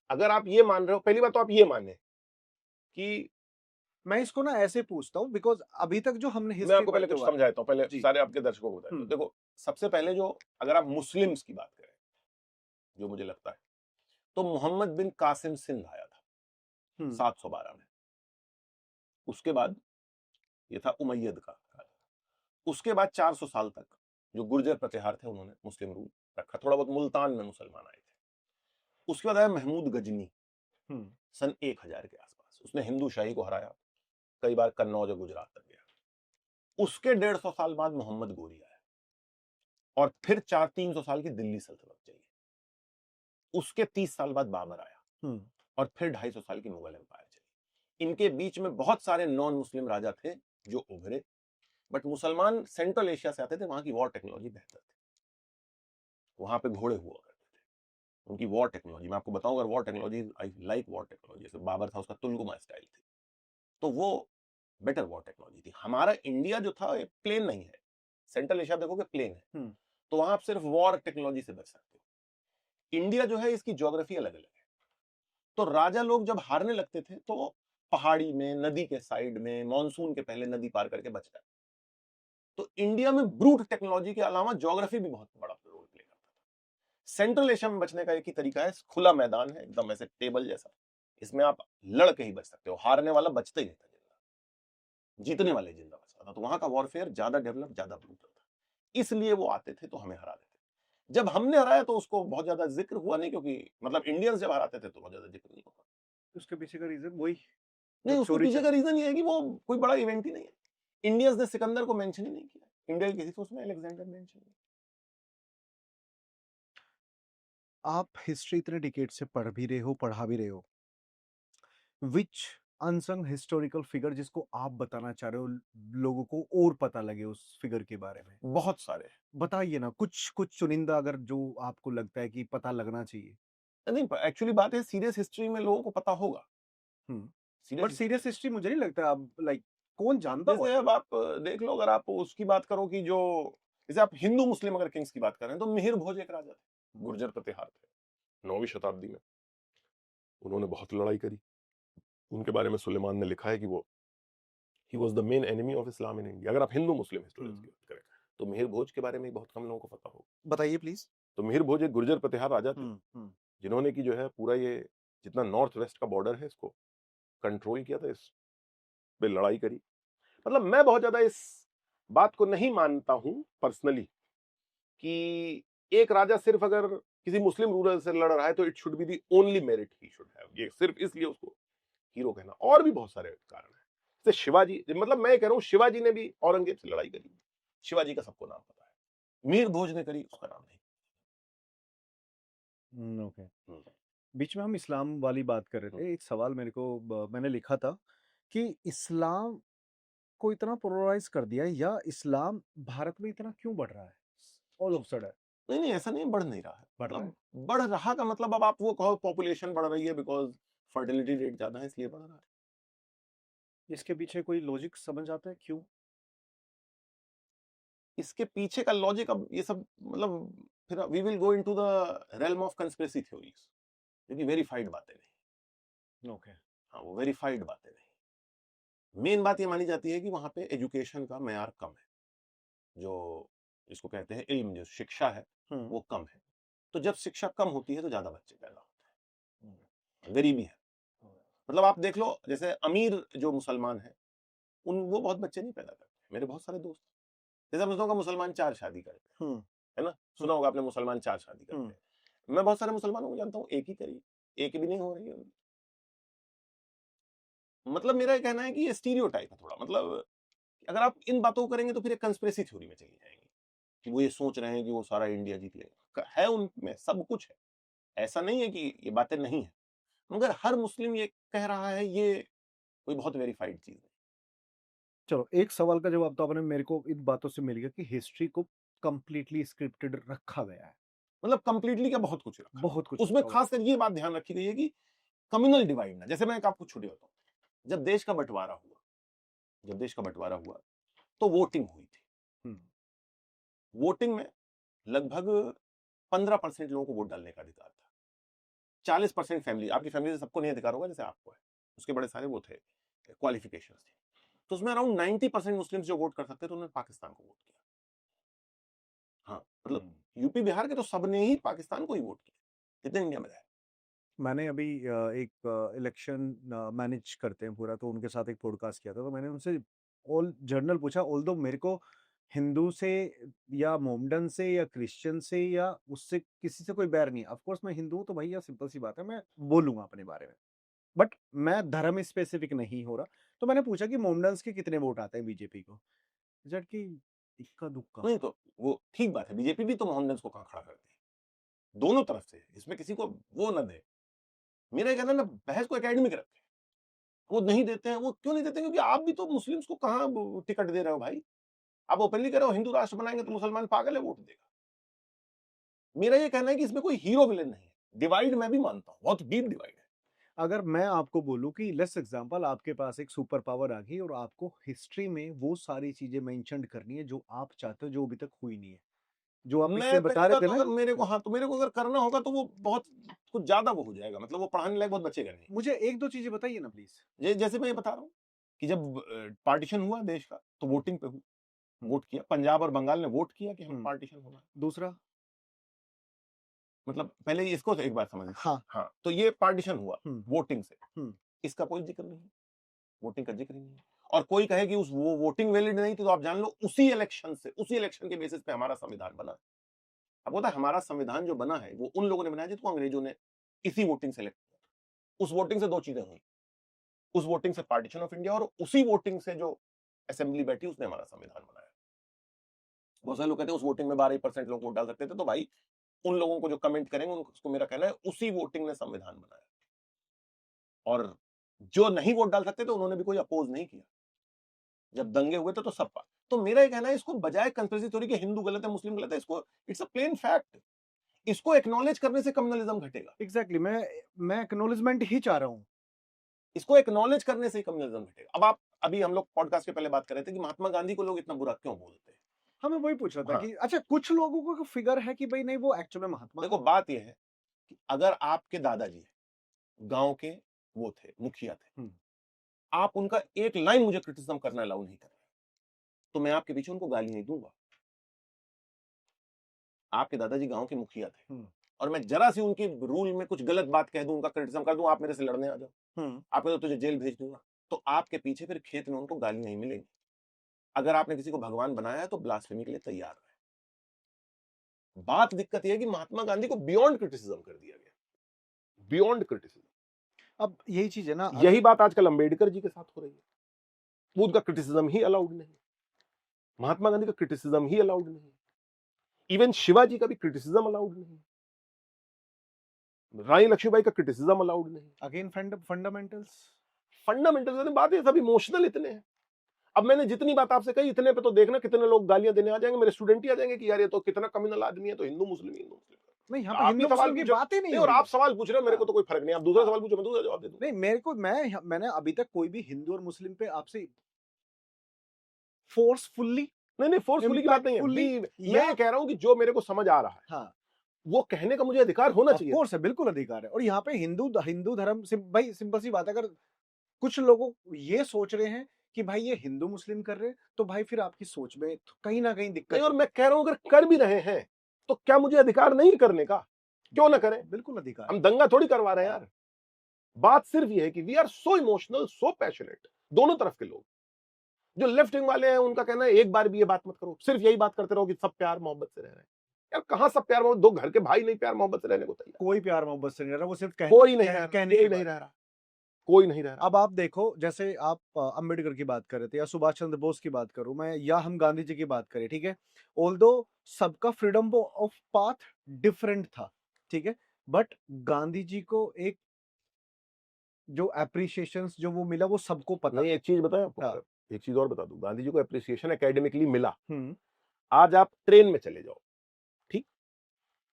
अगर आप ये मान रहे हो, पहली बात तो आप ये माने कि, मैं इसको ना ऐसे पूछता हूँ बिकॉज अभी तक जो हमने मैं हिस्ट्री आपको पहले पढ़ते कुछ हुआ समझाता हूं, पहले जी। सारे आपके दर्शकों को बताता हूं। देखो, सबसे पहले जो, अगर आप मुस्लिम्स की बात करें, जो मुझे लगता है, तो मोहम्मद बिन कासिम सिंध आया था 712 में। उसके बाद ये था उमैयद का राजा। उसके बाद 400 साल तक जो गुर्जर प्रतिहार थे उन्होंने मुस्लिम रूल रखा। थोड़ा बहुत मुल्तान में मुसलमान आए थे। उसके बाद आया महमूद गजनी सन 1000 के आसपास। उसने हिंदू शाही को हराया, कई बार कन्नौज और गुजरात तक गया। उसके 150 साल बाद मोहम्मद गोरी आया और फिर 400-300 साल की दिल्ली सल्तनत चली। उसके 30 साल बाद बाबर आया और फिर 250 साल की मुगल एम्पायर चली। इनके बीच में बहुत सारे नॉन मुस्लिम राजा थे जो उभरे, बट मुसलमान सेंट्रल एशिया से आते थे, वहां की वॉर टेक्नोलॉजी बेहतर थी, वहां पे घोड़े हुआ करते थे, उनकी वॉर टेक्नोलॉजी, मैं आपको बताऊं, अगर war technology, I like war technology, जैसे बाबर था उसका तुलगुमा स्टाइल थी, तो वो बेटर वॉर टेक्नोलॉजी थी। हमारा इंडिया जो था प्लेन नहीं है, सेंट्रल एशिया देखोगे प्लेन है, तो वहां आप सिर्फ वॉर टेक्नोलॉजी से बच सकते हो। इंडिया जो है इसकी ज्योग्राफी अलग अलग है, तो राजा लोग जब हारने लगते थे तो पहाड़ी में, नदी के साइड में, मॉनसून के पहले नदी पार करके बच जाते। तो इंडिया में ब्रूट टेक्नोलॉजी के अलावा ज्योग्राफी भी बहुत बड़ा रोल प्ले करता था। सेंट्रल एशिया में बचने का एक ही तरीका है, खुला मैदान है एकदम ऐसे टेबल जैसा, इसमें आप लड़ के ही बच सकते हो, हारने वाला बचता ही नहीं था जिंदा, जीतने वाले जिंदा बचता था। तो वहां का वॉरफेयर ज्यादा डेवलप, ज्यादा ब्रूटल था, इसलिए वो आते थे तो हमें हरा देते थे। जब हमने हराया तो उसको बहुत ज्यादा जिक्र हुआ नहीं, क्योंकि मतलब इंडियंस जब हराते थे तो बहुत ज्यादा जिक्र नहीं हुआ। उसके पीछे का रीजन वही नहीं, जब उसके चोरी पीछे का रीजन ये है कि वो कोई बड़ा इवेंट ही नहीं है। इंडियंस ने सिकंदर को मेंशन ही नहीं किया, इंडिया की किसी को उसमें अलेक्जेंडर मेंशन नहीं। आप हिस्ट्री इतने डिकेड से पढ़ भी रहे हो, पढ़ा भी रहे हो, विच अनसंग हिस्टोरिकल फिगर जिसको आप बताना चाह रहे हो लोगों को और पता लगे उस फिगर के बारे में? बहुत सारे। बताइए ना, कुछ कुछ चुनिंदा अगर जो आपको लगता है कि पता लगना चाहिए। नहीं, एक्चुअली बात है सीरियस हिस्ट्री में लोगों को पता होगा। बट सीरियस, सीरियस हिस्ट्री मुझे नहीं लगता अब लाइक कौन जानता जैसे होगा। अब आप देख लो, अगर आप उसकी बात करो कि जो, जैसे आप हिंदू मुस्लिम अगर किंग्स की बात कर रहे हैं तो मिहिर भोज एक राजा थे, गुर्जर प्रतिहार थे 9वीं शताब्दी में। उन्होंने बहुत लड़ाई करी। उनके बारे में सुलेमान ने लिखा है कि वो he was the main enemy of Islam in India. अगर आप हिंदू मुस्लिम हिस्टोरियंस की बात करें तो मिहिर भोज के बारे में बहुत कम लोगों को पता होगा। बताइए प्लीज। तो मिहिर भोज एक गुर्जर प्रतिहार राजा थे, जिन्होंने की जो है पूरा ये जितना नॉर्थ वेस्ट का बॉर्डर है इसको कंट्रोल किया था, इस पे लड़ाई करी। मतलब मैं बहुत ज्यादा इस बात को नहीं मानता हूं पर्सनली कि एक राजा सिर्फ अगर किसी मुस्लिम रूलर से लड़ रहा है तो it should be the only merit he should have, ये सिर्फ इसलिए उसको हीरो कहना। और भी बहुत सारे कारण हैं। जैसे शिवाजी, मतलब मैं कह रहा हूं शिवाजी ने भी औरंगजेब से लड़ाई करी, शिवाजी का सबको नाम पता है। मीर भोज ने करी, उसका नाम नहीं। ओके। बीच में हम इस्लाम वाली बात कर रहे थे, एक सवाल मेरे को मैंने लिखा था कि इस्लाम को इतना पोलराइज कर दिया है या इस्लाम भारत में इतना क्यों बढ़ रहा है ऑल ऑफ सडन? नहीं नहीं, ऐसा नहीं, बढ़ नहीं रहा है। बढ़ रहा है। बढ़ रहा का मतलब अब आप वो कहो पॉपुलेशन बढ़ रही है बिकॉज फर्टिलिटी रेट ज्यादा है इसलिए बढ़ रहा है। इसके पीछे कोई लॉजिक समझ आता है क्यों? इसके पीछे का लॉजिक, अब ये सब मतलब फिर we will go into the realm of conspiracy theories, क्योंकि वेरीफाइड बातें नहीं। ओके। हाँ, वो वेरीफाइड बातें नहीं। मेन बात ये मानी जाती है कि वहां पे एजुकेशन का मेयार कम है, जो जिसको कहते हैं इल्म, जो शिक्षा है वो कम है। तो जब शिक्षा कम होती है तो ज्यादा बच्चे पैदा होते हैं, गरीबी है। मतलब आप देख लो, जैसे अमीर जो मुसलमान है उन वो बहुत बच्चे नहीं पैदा करते। मेरे बहुत सारे दोस्त, जैसे आप सुनोगे मुसलमान 4 शादी करते हैं, है ना, सुना होगा आपने मुसलमान 4 शादी करते हैं। मैं बहुत सारे मुसलमानों को जानता हूँ एक ही करी, एक भी नहीं हो रही है। मतलब मेरा ये कहना है कि ये स्टीरियोटाइप है थोड़ा। मतलब अगर आप इन बातों को करेंगे तो फिर एक कंस्पिरेसी थ्योरी में चली जाएंगे कि वो ये सोच रहे हैं कि वो सारा इंडिया जीत लेगा। है उनमें सब कुछ है, ऐसा नहीं है कि ये बातें नहीं है, मगर हर मुस्लिम ये कह रहा है, ये कोई बहुत वेरीफाइड चीज नहीं। चलो, एक सवाल का जवाब तो आपने मेरे को इन बातों से मिल गया कि हिस्ट्री को कंप्लीटली स्क्रिप्टेड रखा गया है। मतलब कंप्लीटली क्या, बहुत कुछ रखा, बहुत कुछ उसमें रखा हुआ खासकर ये बात ध्यान रखी गई है कि कम्युनल डिवाइड ना। जैसे मैं आपको छोटी बताऊं, जब देश का बंटवारा हुआ, जब देश का बंटवारा हुआ तो वोटिंग हुई थी। वोटिंग में लगभग 15% लोगों को वोट डालने का अधिकार था। 40% फैमिली, आपकी फैमिली से सबको नहीं अधिकार होगा जैसे आपको है, उसके बड़े सारे वो थे, क्वालिफिकेशन थे। तो उसमें अराउंड 90% मुस्लिम जो वोट कर सकते थे उन्होंने पाकिस्तान को वोट किया। हाँ, मतलब यूपी बिहार के तो सबने ही पाकिस्तान को ही वोट किया जितने इंडिया में रहे। मैंने अभी एक इलेक्शन मैनेज करते हैं पूरा, तो उनके साथ एक पॉडकास्ट किया था, तो मैंने उनसे ऑल जर्नल पूछा। ऑल दो मेरे को हिंदू से या मोमडन से या क्रिश्चियन से या उससे किसी से कोई बैर नहीं है। ऑफ कोर्स मैं हिंदू हूँ तो भैया सिंपल सी बात है, मैं बोलूंगा अपने बारे में, बट मैं धर्म स्पेसिफिक नहीं हो रहा। तो मैंने पूछा कि मोमडन्स के कितने वोट आते हैं बीजेपी को, जट की इक्का दुक्का। नहीं तो वो ठीक बात है, बीजेपी भी तो मोहनदास को कहाँ खड़ा करती है, दोनों तरफ से, इसमें किसी को वो न दे। मेरा कहना है ना, बहस को एकेडमिक रखे। वो नहीं देते हैं, वो क्यों नहीं देते? क्योंकि आप भी तो मुस्लिम्स को कहाँ टिकट दे रहे हो भाई? आप ओपनली कह रहे हो हिंदू राष्ट्र बनाएंगे तो मुसलमान पागल है, वोट देगा। मेरा ये कहना है कि इसमें कोई हीरो विलेन नहीं है। डिवाइड मैं भी मानता हूँ, बहुत डीप डिवाइड है। अगर मैं आपको बोलूं कि लेट्स एग्जांपल आपके पास एक सुपर पावर आ गई और आपको हिस्ट्री में वो सारी चीजें मेंशन करनी है जो आप चाहते हो जो अभी तक हुई नहीं है, जो आप मैं इससे बता रहे थे तो ना, अगर मेरे को, हाँ, तो मेरे को अगर करना होगा तो वो बहुत कुछ ज्यादा वो हो जाएगा, मतलब वो पढ़ाने लायक बहुत बचेगा नहीं। मुझे एक दो चीजें बताइए ना प्लीज। जैसे मैं ये बता रहा हूँ कि जब पार्टीशन हुआ देश का तो वोटिंग पे वोट किया, पंजाब और बंगाल ने वोट किया कि हम पार्टीशन होगा। दूसरा, मतलब पहले इसको तो एक बार समझ, हाँ हाँ, तो ये पार्टीशन हुआ वोटिंग से, हम्म, इसका कोई जिक्र नहीं है, वोटिंग का जिक्र नहीं है। और कोई कहे कि उस वो वोटिंग वैलिड नहीं थी, तो आप जान लो उसी इलेक्शन के बेसिस पे हमारा संविधान बना। अब होता है हमारा संविधान जो बना है वो उन लोगों ने बनाया जिसको अंग्रेजों ने इसी वोटिंग से इलेक्ट किया। उस वोटिंग से दो चीजें हुई, उस वोटिंग से पार्टीशन ऑफ इंडिया, और उसी वोटिंग से जो असेंबली बैठी उसने हमारा संविधान बनाया। बहुत सारे लोग कहते हैं उस वोटिंग में 12% लोग वोट डाल सकते थे, तो भाई उन लोगों को जो कमेंट करेंगे उनको मेरा कहना है उसी वोटिंग ने संविधान बनाया। और जो नहीं वोट डाल सकते थे उन्होंने भी कोई अपोज नहीं किया। जब दंगे हुए थे तो सब, तो मेरा ये कहना है इसको बजाय कंस्पिरेसी थ्योरी के हिंदू गलत है मुस्लिम गलत है, इसको इट्स अ प्लेन फैक्ट, इसको एक्नॉलेज करने से कम्युनलिज्म घटेगा। एग्जैक्टली, मैं एक्नॉलेजमेंट ही चाह रहा हूँ। इसको एक्नॉलेज करने से ही कम्युनलिज्म घटेगा। अब आप, अभी हम लोग पॉडकास्ट के पहले बात कर रहे थे कि महात्मा गांधी को लोग इतना बुरा क्यों बोलते हैं। हाँ, मैं वही पूछ रहा था हाँ। कि अच्छा कुछ लोगों को फिगर है कि भाई नहीं वो एक्चुअल में महात्मा देखो बात यह है कि अगर आपके दादाजी गांव के वो थे, मुखिया थे, आप उनका एक लाइन मुझे क्रिटिसिज्म करना अलाउ नहीं कर रहे, तो मैं आपके पीछे उनको गाली नहीं दूंगा। आपके दादाजी गांव के मुखिया थे और मैं जरा सी उनकी रूल में कुछ गलत बात कह दूं, उनका क्रिटिसिज्म कर दूं, आप मेरे से लड़ने आ जाओ, आप तो तुझे जेल भेज दूंगा, तो आपके पीछे फिर खेत में उनको गालियां ही मिलेंगी। अगर आपने किसी को भगवान बनाया है तो ब्लास्फेमी के लिए तैयार है। बात दिक्कत यह है कि महात्मा गांधी को बियॉन्ड क्रिटिसिज्म कर दिया गया, बियॉन्ड क्रिटिसिज्म। अब यही चीज है ना, यही बात आजकल अंबेडकर जी के साथ हो रही है, वो उनका क्रिटिसिज्म ही अलाउड नहीं, महात्मा गांधी का क्रिटिसिज्म ही अलाउड नहीं, इवन शिवाजी का भी क्रिटिसिज्म अलाउड नहीं, रानी लक्ष्मीबाई का क्रिटिसिज्म अलाउड नहीं। अगेन फंडामेंटल्स बात है, सब इमोशनल इतने हैं। अब मैंने जितनी बात आपसे कही इतने पे तो देखना कितने लोग गालियां देने आ जाएंगे, मेरे स्टूडेंट ही आ जाएंगे कि यार ये तो कितना कम्युनल आदमी है, तो हिंदू मुस्लिम नहीं, यहाँ पे हिंदू मुस्लिम की बात ही नहीं और हो आप सवाल पूछ रहे हो, मेरे को तो कोई फर्क नहीं, आप दूसरा सवाल पूछो, मैं दूसरा जवाब दे दूंगा। नहीं, मेरे को मैंने अभी तक कोई भी हिंदू और मुस्लिम पे आपसे फोर्सफुल्ली, नहीं फोर्सफुली की बात नहीं है, मैं कह रहा हूं कि जो मेरे को समझ आ रहा है, हाँ, वो कहने का मुझे अधिकार होना चाहिए। ऑफ कोर्स है, बिल्कुल अधिकार है। और यहाँ पे हिंदू धर्म से भाई सिंपल सी बात है, अगर कुछ लोगों ये सोच रहे हैं कि भाई ये हिंदू मुस्लिम कर रहे हैं, तो भाई फिर आपकी सोच में कहीं ना कहीं दिक्कत नहीं, और मैं कह रहा हूं अगर कर भी रहे हैं तो क्या मुझे अधिकार नहीं करने का? क्यों ना करें, बिल्कुल अधिकार, हम दंगा थोड़ी करवा रहे हैं यार। बात सिर्फ ये है कि we are so emotional, so passionate, दोनों तरफ के लोग। जो लेफ्ट विंग वाले हैं उनका कहना है एक बार भी ये बात मत करो, सिर्फ यही बात करते रहो कि सब प्यार मोहब्बत से रह रहे हैं। यार कहां सब प्यार मोहब्बत, दो घर के भाई नहीं प्यार मोहब्बत से रहने को तैयार, कोई प्यार मोहब्बत से नहीं रह रहा, वो सिर्फ कोई नहीं रह कहने की नहीं रह रहा, कोई नहीं रह रहा। अब आप देखो, जैसे आप अंबेडकर की बात कर रहे थे या सुभाष चंद्र बोस की बात करूं मैं, या हम गांधी जी की बात करें, ठीक है, ऑल्दो सबका फ्रीडम ऑफ पाथ डिफरेंट था, ठीक है, बट गांधी जी को एक जो अप्रिसिएशन जो वो मिला वो सबको पता। नहीं, एक चीज बताएं आपको, हाँ। एक चीज और बता दूं, गांधी जी को अप्रिसिएशन एकेडमिकली मिला। आज आप ट्रेन में चले जाओ, ठीक,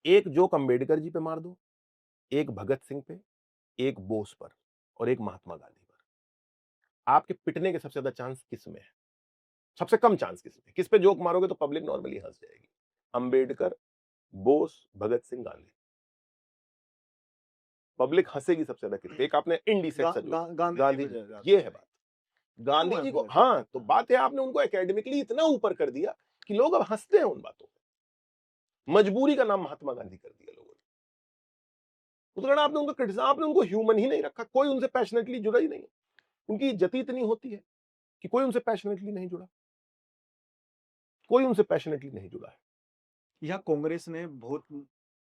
एक जोक अंबेडकर जी पे मार दो, एक भगत सिंह पे, एक बोस पर, और एक महात्मा गांधी पर, आपके पिटने के सबसे ज्यादा चांस किस में है? सबसे कम चांस किस पे? किस पे जोक मारोगे तो पब्लिक नॉर्मली हंस जाएगी? अंबेडकर, बोस, भगत सिंह, गांधी। पब्लिक हंसेगी सबसे ज्यादा किस पे? एक आपने इंडिसेक्ट सा जोक, गांधी जी, ये है बात। गांधी जी को, हाँ, तो बात है आपने उनको एकेडमिकली इतना ऊपर कर दिया कि लोग अब हंसते हैं उन बातों पे। मजबूरी का नाम महात्मा गांधी कर दिया लोगों ने। तो आपने उनको क्रिटिसाइज, आपने उनको ह्यूमन ही नहीं रखा, कोई उनसे पैशनेटली जुड़ा ही नहीं है। उनकी इज्जत इतनी होती है कि कोई उनसे पैशनेटली नहीं जुड़ा, कोई उनसे पैशनेटली नहीं जुड़ा है। या कांग्रेस ने बहुत,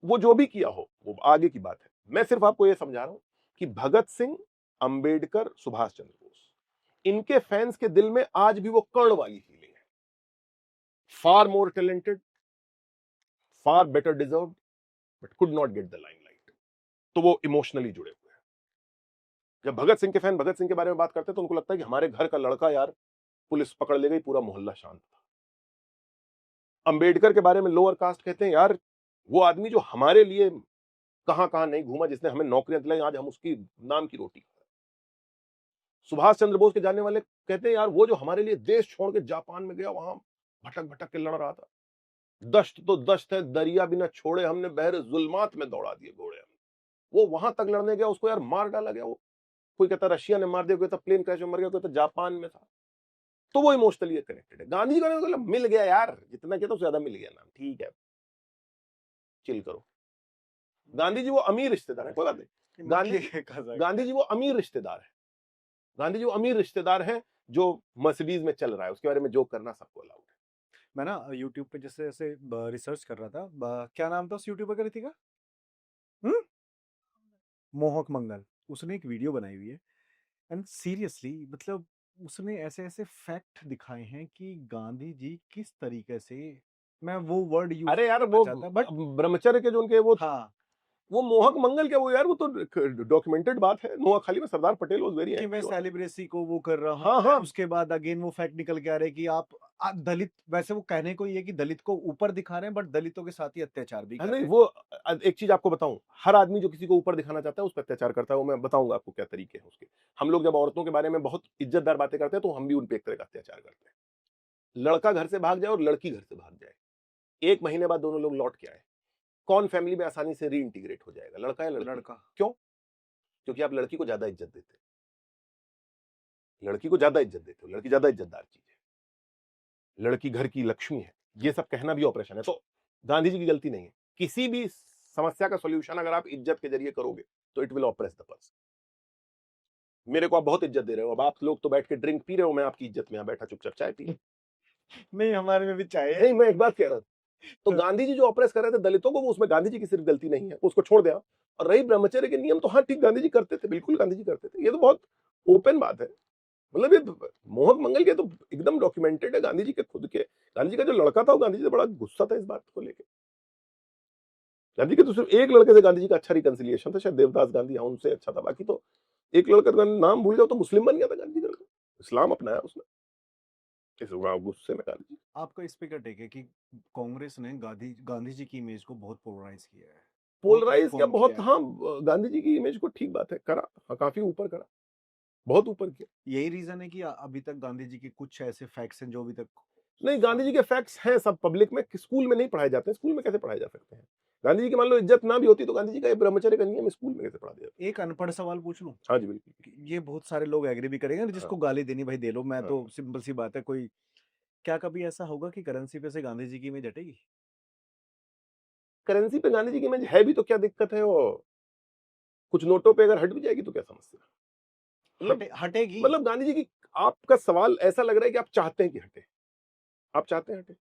वो जो भी किया हो वो आगे की बात है, मैं सिर्फ आपको ये समझा रहा हूं कि भगत सिंह, अंबेडकर, सुभाष चंद्र बोस, इनके फैंस के दिल में आज भी वो कर्ण वाली फीलिंग है, far more talented, far better deserved, but could not get the limelight. तो वो इमोशनली जुड़े हुए हैं। जब भगत सिंह के फैन भगत सिंह के बारे में बात करते हैं तो उनको लगता है कि हमारे घर का लड़का यार पुलिस पकड़ ले गई, पूरा मोहल्ला शांत था। अंबेडकर के बारे में लोअर कास्ट कहते हैं यार वो आदमी जो हमारे लिए कहां कहां नहीं घूमा, जिसने हमें नौकरियां दिलाई, आज हम उसकी नाम की रोटी खा रहे हैं। सुभाष चंद्र बोस के जानने वाले कहते हैं यार वो जो हमारे लिए देश छोड़ के जापान में गया, वहां भटक भटक के लड़ रहा था, दश्त तो दश्त है, दरिया बिना छोड़े हमने बहरे जुल्मात में दौड़ा दिए घोड़े हमने। वो वहां तक लड़ने गया, उसको यार मार डाला गया। वो कोई कहता रशिया ने मार दिया, कोई कहता प्लेन क्रैश में मर गया, कोई कहता जापान में था। तो वो इमोशनली कनेक्टेड है। गांधी जी का मतलब मिल गया यार, जितना किया तो ज्यादा मिल गया नाम, ठीक है चिल करो। गांधी जी वो अमीर रिश्तेदार है, कोई बात नहीं। गांधी जी वो अमीर रिश्तेदार है। गांधी जी वो अमीर रिश्तेदार है जो मर्सिडीज में चल रहा है, उसके बारे में जो करना सबको अलाउड है। मैं ना यूट्यूब पे जैसे ऐसे रिसर्च कर रहा था, क्या नाम था उस यूट्यूबर का ऋतिका, हम्म, मोहक मंगल। उसने एक वीडियो बनाई हुई है, एंड सीरियसली मतलब उसने ऐसे ऐसे फैक्ट दिखाए हैं कि गांधी जी किस तरीके से, मैं वो वर्ड यूज अरे यार करना वो चाहता बट ब्रह्मचर्य के जो उनके हाँ, वो मोहक मंगल क्या, वो यार वो तो डॉक्यूमेंटेड बात है। नोआखाली में सरदार पटेल वाज वेरी कि मैं एक्टिव। सेलिब्रेसी को वो कर रहा हूँ, हाँ हाँ, उसके बाद अगेन वो फैक्ट निकल के आ रहे हैं कि आप दलित, वैसे वो कहने को ये है कि दलित को ऊपर दिखा रहे हैं बट दलितों के साथ ही अत्याचार भी कर रहे नहीं हैं। वो एक चीज आपको बताऊं, हर आदमी जो किसी को ऊपर दिखाना चाहता है उस पर अत्याचार करता है। वो मैं बताऊंगा आपको क्या तरीके हैं उसके। हम लोग जब औरतों के बारे में बहुत इज्जतदार बातें करते हैं तो हम भी उन पर एक तरह का अत्याचार करते हैं। लड़का घर से भाग जाए और लड़की घर से भाग जाए, 1 महीने बाद दोनों लोग लौट के आए, कौन फैमिली में आसानी से रीइंटीग्रेट हो जाएगा, लड़का या लड़की? लड़का। क्यों? क्योंकि आप लड़की को ज्यादा इज्जत देते हैं, लड़की को ज्यादा इज्जत देते हो, लड़की ज्यादा इज्जतदार चीज है, लड़की घर की लक्ष्मी है। ये सब कहना भी ऑपरेशन है। तो गांधी जी की गलती नहीं है। किसी भी समस्या का सॉल्यूशन अगर आप इज्जत के जरिए करोगे तो it will oppress the person. मेरे को आप बहुत इज्जत दे रहे हो, अब आप लोग तो बैठ के ड्रिंक पी रहे हो, मैं आपकी इज्जत में यहां बैठा चुपचाप चाय पी। नहीं, हमारे में भी चाय है। नहीं, मैं एक बात कह रहा था, तो गांधी जी जो ऑपरेस कर रहे थे दलितों को, वो उसमें गांधी जी की सिर्फ गलती नहीं है, उसको छोड़ दिया। और रही ब्रह्मचर्य के नियम, तो हाँ ठीक, गांधी जी करते थे, बिल्कुल गांधी जी करते थे। ये तो बहुत ओपन बात है। मतलब ये मोहक मंगल के तो एकदम डॉक्यूमेंटेड है। गांधी जी के खुद के, गांधी जी का जो लड़का था वो गांधी जी से बड़ा गुस्सा था इस बात को लेकर। गांधी के तो सिर्फ एक लड़के से गांधी जी का अच्छा रिकंसिलिएशन था, शायद देवदास गांधी, हाँ उनसे अच्छा था। बाकी तो एक लड़का का नाम भूल जाओ तो मुस्लिम बन गया था गांधी जी का, इस्लाम अपनाया उसने इस गुस्से में गांधी जी। आपका इस पे क्या टेक है कि कांग्रेस ने गांधी गांधी जी की इमेज को बहुत पोलराइज किया है, बहुत पोलराइज क्या, डिफॉर्म बहुत, किया है। हाँ गांधी जी की इमेज को ठीक बात है करा, हाँ, काफी ऊपर करा, बहुत ऊपर किया। यही रीजन है कि अभी तक गांधी जी के कुछ ऐसे फैक्ट्स हैं जो अभी तक नहीं, गांधी जी के फैक्ट्स हैं सब पब्लिक में, स्कूल में नहीं पढ़ाए जाते हैं। स्कूल में कैसे पढ़ाए जा सकते हैं? गांधी जी की मान लो इज्जत ना भी होती तो गांधी जी का ये ब्रह्मचर्य का नियम स्कूल में कैसे पढ़ा दिया? एक अनपढ़ सवाल पूछ लूं, हाँ जी बिल्कुल। कि ये बहुत सारे लोग एग्री भी करेंगे, हाँ जिसको गाली देनी भाई दे लो, मैं हाँ। तो सिंपल सी बात है, कोई क्या कभी ऐसा होगा कि करेंसी पे से गांधी जी की इमेज हटेगी? करेंसी पे गांधी जी की इमेज है भी तो क्या दिक्कत है? वो कुछ नोटों पे अगर हट भी जाएगी तो क्या समस्या? हटेगी। मतलब गांधी जी की, आपका सवाल ऐसा लग रहा है कि आप चाहते हैं कि हटे, आप चाहते हैं हटे।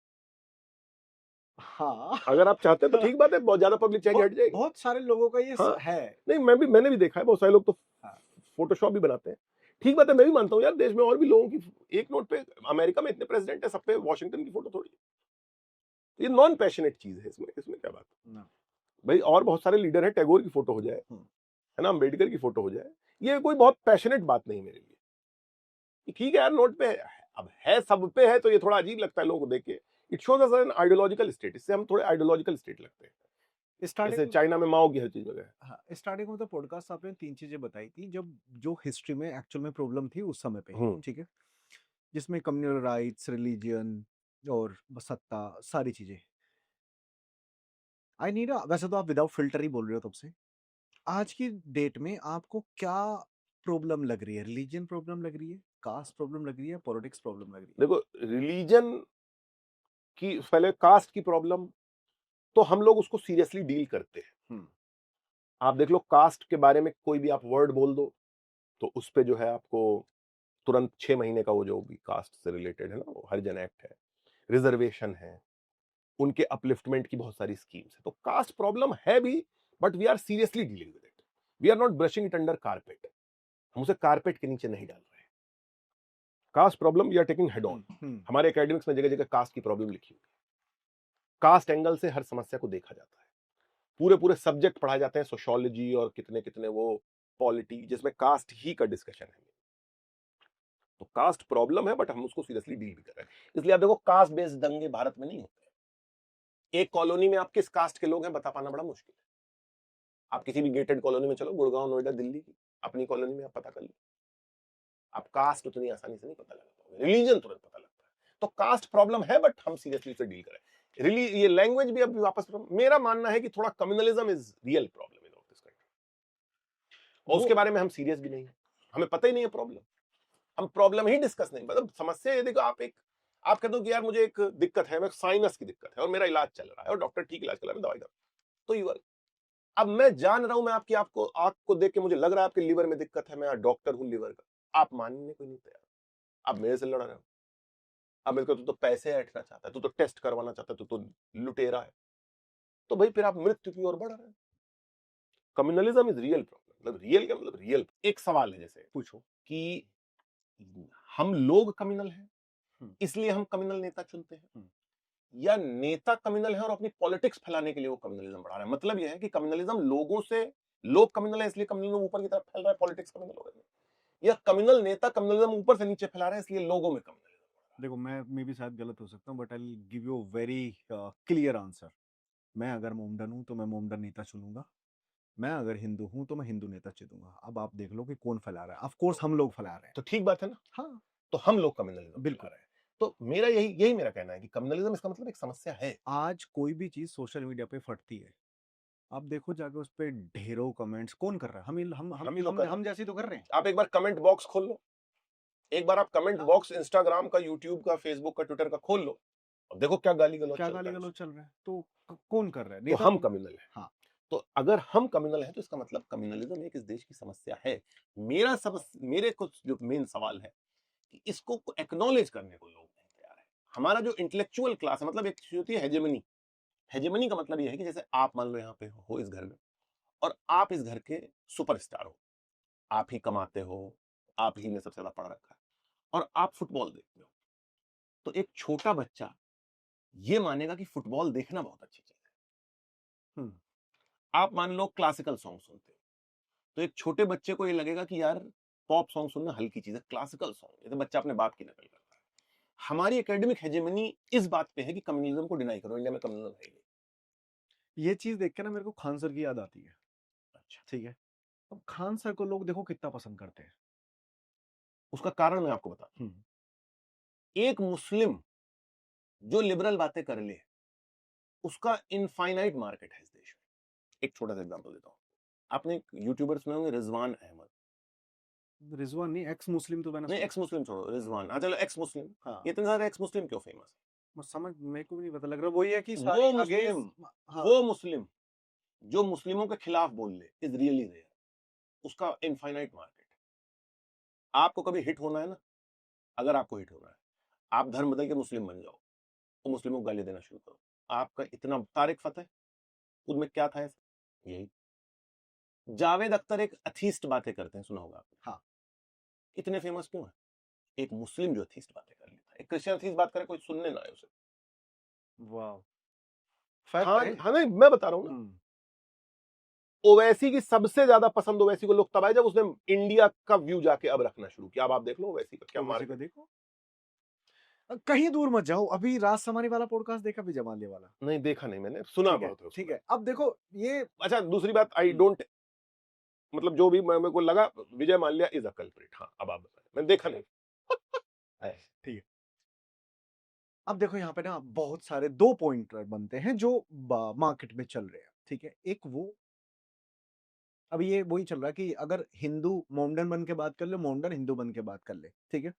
हाँ। अगर आप चाहते हैं तो ठीक बात है, बहुत ज्यादा पब्लिक चाहेगी हट जाएगी। बहुत सारे लोगों का ये हाँ, है। नहीं मैंने भी देखा है, बहुत सारे लोग तो हाँ। फोटोशॉप भी बनाते हैं। ठीक बात है, मैं भी मानता हूँ यार, देश में और भी लोगों की एक नोट पे, अमेरिका में इतने प्रेसिडेंट है, सब पे वॉशिंगटन की फोटो थोड़ी है। ये नॉन पैशनेट चीज है, इसमें इसमें क्या बात है भाई? और बहुत सारे लीडर हैं, टैगोर की फोटो हो जाए, है ना, अम्बेडकर की फोटो हो जाए, ये कोई बहुत पैशनेट बात नहीं मेरे लिए। ठीक है यार, नोट पे है, अब है सब पे है तो ये थोड़ा अजीब लगता है लोगों को देख के। It shows us an ideological state, इससे हम थोड़े आइडियोलॉजिकल स्टेट लगते हैं। जैसे स्टार्टिंग चाइना में माओ की हर चीज वगैरह। हाँ, स्टार्टिंग में तो पॉडकास्ट आपने 3 चीजें बताई थी जब जो हिस्ट्री में एक्चुअल में प्रॉब्लम थी उस समय पे, ठीक है, जिसमें कम्युनल राइट्स, रिलीजियन और सत्ता, सारी चीजें। आई नीड, वैसे तो आप विदाउट फिल्टर ही बोल रहे हो तब से। आज की डेट में आपको क्या प्रॉब्लम लग रही है? रिलीजन प्रॉब्लम लग रही है, कास्ट प्रॉब्लम लग रही है, पॉलिटिक्स प्रॉब्लम लग रही है? देखो, रिलीजन की, पहले कास्ट की प्रॉब्लम तो हम लोग उसको सीरियसली डील करते हैं। आप देख लो, कास्ट के बारे में कोई भी आप वर्ड बोल दो तो उस पे जो है आपको तुरंत 6 महीने का वो जो भी कास्ट से रिलेटेड है ना, वो हरिजन एक्ट है, रिजर्वेशन है, उनके अपलिफ्टमेंट की बहुत सारी स्कीम्स है। तो कास्ट प्रॉब्लम है भी, but we are seriously dealing with it. We are not brushing it under carpet, हम उसे कारपेट के नीचे नहीं डाल रहे हैं। Caste problem we are taking head on. हमारे एकेडमिक्स में जगह जगह कास्ट की प्रॉब्लम लिखी हुई है। कास्ट एंगल से हर समस्या को देखा जाता है, पूरे पूरे सब्जेक्ट पढ़ाए जाते हैं, सोशियोलॉजी और कितने कितने वो पॉलिटी, जिसमें कास्ट ही का डिस्कशन है। तो कास्ट प्रॉब्लम है, बट हम उसको सीरियसली डील भी कर रहे हैं। इसलिए आप देखो, कास्ट बेस्ड दंगे भारत में नहीं होते। एक कॉलोनी में आप किस कास्ट के लोग हैं बता पाना बड़ा मुश्किल है। आप किसी भी गेटेड कॉलोनी में चलो, गुड़गांव, नोएडा, दिल्ली की, अपनी कॉलोनी में आप पता कर लो, आप कास्ट उतनी आसानी से नहीं पता लगा पाओगे, रिलीजन तुरंत पता लगता है। तो कास्ट प्रॉब्लम है, बट हम सीरियसली से डील करें। रियली ये लैंग्वेज भी अब वापस, मेरा मानना है कि थोड़ा communalism is real problem in this country, और उसके बारे में हम सीरियस भी नहीं है, हमें पता ही नहीं है प्रॉब्लम, हम प्रॉब्लम ही डिस्कस नहीं, मतलब समस्या ये देखो, आप कहते हो कि यार मुझे एक दिक्कत है, मैं साइनस की दिक्कत है और मेरा इलाज चल रहा है और डॉक्टर ठीक इलाज कर रहा है, मैं दवाई कर रहा हूं, तो यू, अब मैं जान रहा हूं, मैं आपकी आपको आंख को देख के मुझे लग रहा है आपके लीवर में दिक्कत है, मैं डॉक्टर हूं लीवर का, आप मानने को नहीं तैयार, आप मेरे से लड़ रहे हो, अब मेरे को तू तो पैसे ऐंठना चाहता है, तू तो टेस्ट करवाना चाहता है, तू तो लुटेरा है, तो भाई फिर आप मृत्यु की ओर बढ़ रहे हैं। कम्युनलिज्म इज रियल प्रॉब्लम, मतलब रियल क्या मतलब रियल। एक सवाल है, जैसे पूछो कि हम लोग कम्युनल हैं इसलिए हम कम्युनल नेता चुनते हैं, या नेता कम्युनल है और अपनी पॉलिटिक्स फैलाने के लिए वो कम्युनलिज्म बढ़ा रहे हैं। मतलब यह है कि कम्युनलिज्म लोगों से, लोग कम्युनल है इसलिए कम्युनलिज्म ऊपर की तरफ फैल रहा है, पॉलिटिक्स कम्युनल हो रही है, या कम्युनल नेता कम्युनलिज्म ऊपर से नीचे फैला रहे हैं इसलिए लोगों में कम्युनलिज्म। देखो मैं भी शायद गलत हो सकता हूँ, but I give you very clear answer. मैं अगर मोमडन हूँ तो मैं मोमडन नेता चुनूंगा, मैं अगर हिंदू हूं तो मैं हिंदू नेता चुनूंगा। अब आप देख लो कि कौन फैला रहा है, ऑफ कोर्स हम लोग फैला रहे हैं। तो ठीक बात है ना, हाँ तो हम लोग कम्युनलिज्म बिल्कुल। फैला रहे हैं, तो मेरा यही मेरा कहना है कि कम्युनलिज्म इसका मतलब एक समस्या है। आज कोई भी चीज सोशल मीडिया पे फटती है, आप देखो जाके उस पे ढेरों कमेंट्स कौन कर रहा है, हम ही लोग कर रहे हम जैसे तो कर रहे हैं। हैं। आप एक बार कमेंट बॉक्स खोल लो, एक बार आप कमेंट हाँ। बॉक्स इंस्टाग्राम का, यूट्यूब का, फेसबुक का, ट्विटर का खोल लो, और देखो क्या गाली गलौज क्या चल गाली रहा है। गलौज चल रहा है, तो कौन कर रहा है, तो नेता हम तो। कम्युनल है, हाँ तो अगर हम कम्युनल हैं तो इसका मतलब कम्युनलिज्म एक इस देश की समस्या है। मेरे कुछ जो मेन सवाल है कि इसको एक्नॉलेज करने को लोग नहीं तैयार है। हमारा जो इंटेलेक्चुअल क्लास है, मतलब एक चीज होती है हेजेमनी, हेजेमनी का मतलब यह है कि जैसे आप मान लो यहाँ पे हो इस घर में, और आप इस घर के सुपरस्टार हो, आप ही कमाते हो, आप ही ने सबसे ज्यादा पढ़ रखा है, और आप फुटबॉल देखते हो, तो एक छोटा बच्चा ये मानेगा कि फुटबॉल देखना बहुत अच्छी चीज है। आप मान लो क्लासिकल सॉन्ग सुनते हो, तो एक छोटे बच्चे को ये लगेगा कि यार पॉप सॉन्ग सुनना हल्की चीज है, क्लासिकल सॉन्ग, ये तो बच्चा अपने बाप की नकल करता है। हमारी एकेडमिक हेजेमनी इस बात पे है कि कम्युनिज्म को डिनाई करो, इंडिया में कम्युनिज्म है ही नहीं। ये चीज देख के ना मेरे को खान सर की याद आती है। अच्छा, ठीक है, अब खान सर को लोग देखो कितना पसंद करते हैं। उसका कारण मैं आपको बताता हूं। एक मुस्लिम जो लिबरल बातें कर ले, उसका इनफाइनाइट मार्केट है इस देश में। एक छोटा सा एग्जांपल देता हूं, आपने एक यूट्यूबर सुने होंगे रिजवान अहमद, रिजवान नहीं, एक्स मुस्लिम तो मैंने नहीं सुना। एक्स मुस्लिम छोड़ो, रिजवान, हाँ चलो एक्स मुस्लिम। हाँ ये इतने सारे एक्स मुस्लिम क्यों फेमस समझ मेरे को भी नहीं पता लग रहा, वही है कि है? सारी अगेंस्ट। हाँ वो मुस्लिम जो मुस्लिमों के खिलाफ बोल ले इज रियली रेयर, उसका इनफाइनाइट मार्केट। आपको कभी हिट होना है ना, अगर आपको हिट होना है, आप धर्म बदल के मुस्लिम बन जाओ, तो मुस्लिमों को गाली देना शुरू करो। आपका इतना तारिक फतेह उनमें क्या था ऐसा, यही। जावेद अख्तर एक अथीस्ट बातें करते हैं, सुना होगा आपने। हाँ इतने फेमस क्यों है? एक मुस्लिम जो अथीस्ट बातें कर लेता है, एक क्रिश्चियन अथीस्ट बात करे कोई सुनने ना आए उसे। वाह फैक्ट हाँ है। हाँ, नहीं मैं बता रहा हूँ ना, ओवैसी की सबसे ज्यादा पसंद ओवैसी को लोग तब आए जब उसने इंडिया का व्यू जाके अब रखना शुरू किया। अब आप देख लो ओवैसी का क्या ओवैसी को मार्केट। देखो, कहीं दूर मत जाओ, अभी राज समानी वाला पॉडकास्ट देखा विजय माल्या वाला। नहीं देखा नहीं मैंने, सुना बहुत है उसके ठीक बारे है, अब देखो ये। में। अच्छा दूसरी बात, आई डोंट, मतलब जो भी मेरे को लगा Vijay Mallya is a culprit. हाँ अब आप बताएं, मैंने देखा नहीं। ठीक है, अब देखो यहाँ पे ना बहुत सारे दो पॉइंट बनते हैं जो मार्केट में चल रहे हैं। ठीक है, एक वो अब ये वही चल रहा है कि अगर हिंदू मोमडन बन के बात कर ले, मोमडन हिंदू बन के बात कर ले। ठीक है,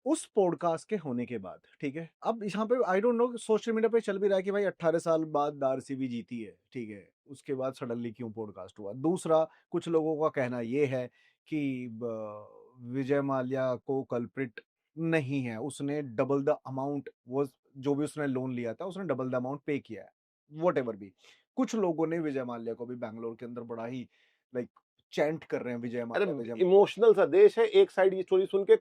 उस पॉडकास्ट के होने के बाद, ठीक है, अब यहाँ पे I don't know social media पे चल भी रहा है कि भाई 18 साल बाद आरसीबी जीती है। ठीक है, उसके बाद सडनली क्यों पॉडकास्ट हुआ। दूसरा, कुछ लोगों का कहना ये है कि विजय माल्या को कल्प्रिट नहीं है, उसने डबल द अमाउंट, वो जो भी उसने लोन लिया था उसने डबल द अमाउंट पे किया है। वट एवर भी, कुछ लोगों ने विजय माल्या को भी बैंगलोर के अंदर बड़ा ही लाइक चैंट कर रहे हैं विजय अरे माल्या, विजय माल्या। इमोशनल सा देश है, एक साइड ये स्टोरी सुन के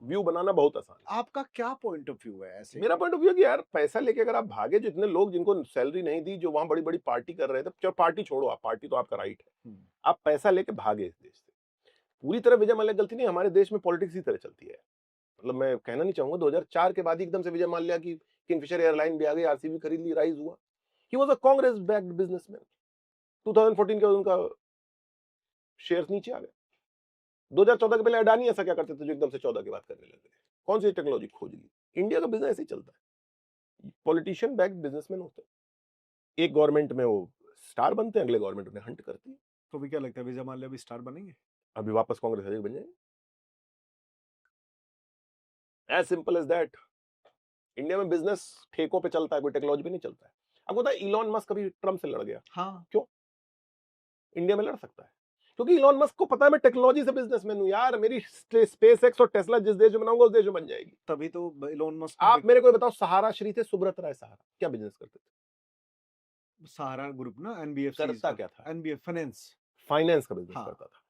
व्यू बनाना बहुत आसान है। आपका क्या पॉइंट ऑफ व्यू है ऐसे। मेरा पॉइंट ऑफ व्यू है कि यार पैसा लेके अगर आप भागे, जो इतने लोग जिनको सैलरी नहीं दी, जो वहां बड़ी बड़ी पार्टी कर रहे थे, चलो पार्टी छोड़ो, आप पार्टी तो आपका राइट है, आप पैसा लेके भागे इस देश से। पूरी तरह विजय माल्या गलती नहीं, हमारे देश में पॉलिटिक्स इसी तरह चलती है। मतलब मैं कहना नहीं चाहूंगा 2004 के बाद ही एकदम से विजय माल्या की किंगफिशर एयरलाइन भी आ गई, आरसीबी खरीद ली, राइज हुआ। He was a Congress backed businessman. 2014 के बाद उनका शेयर्स नीचे आ गए। 2014 के पहले अडानी ऐसा क्या करते थे जो एकदम से 14 की बात करने लगे। कौन सी टेक्नोलॉजी खोज ली? इंडिया का बिजनेस ऐसे ही चलता है, पॉलिटिशियन बैक्ड बिजनेसमैन होते हैं, एक गवर्नमेंट में वो स्टार बनते हैं, अगले गवर्नमेंट उन्हें हंट करती है। तो भी क्या लगता है विजय माल्या भी स्टार बनेंगे? अभी वापस कांग्रेस अध्यक्ष बन जाएंगे, as simple as that. India में बिजनेस ठेकों पे चलता है, कोई टेक्नोलॉजी पे नहीं चलता है। आपको पता है इलॉन मस्क कभी ट्रम्प से लड़ गया? हाँ, क्यों? इंडिया में लड़ सकता है क्योंकि इलॉन मस्क को पता है मैं टेक्नोलॉजी से बिजनेसमैन हूं यार, मेरी स्पेस एक्स और टेस्ला जिस देश में बनाऊंगा उस देश में बन जाएगी। तभी तो इलोन मस्क आप मेरे को बताओ, सहारा श्री थे, सुब्रत राय सहारा, क्या बिजनेस करते थे? सहारा ग्रुप ना, एनबीएफसी करता क्या था? NBF finance. फाइनेंस का बिजनेस हाँ, करता था।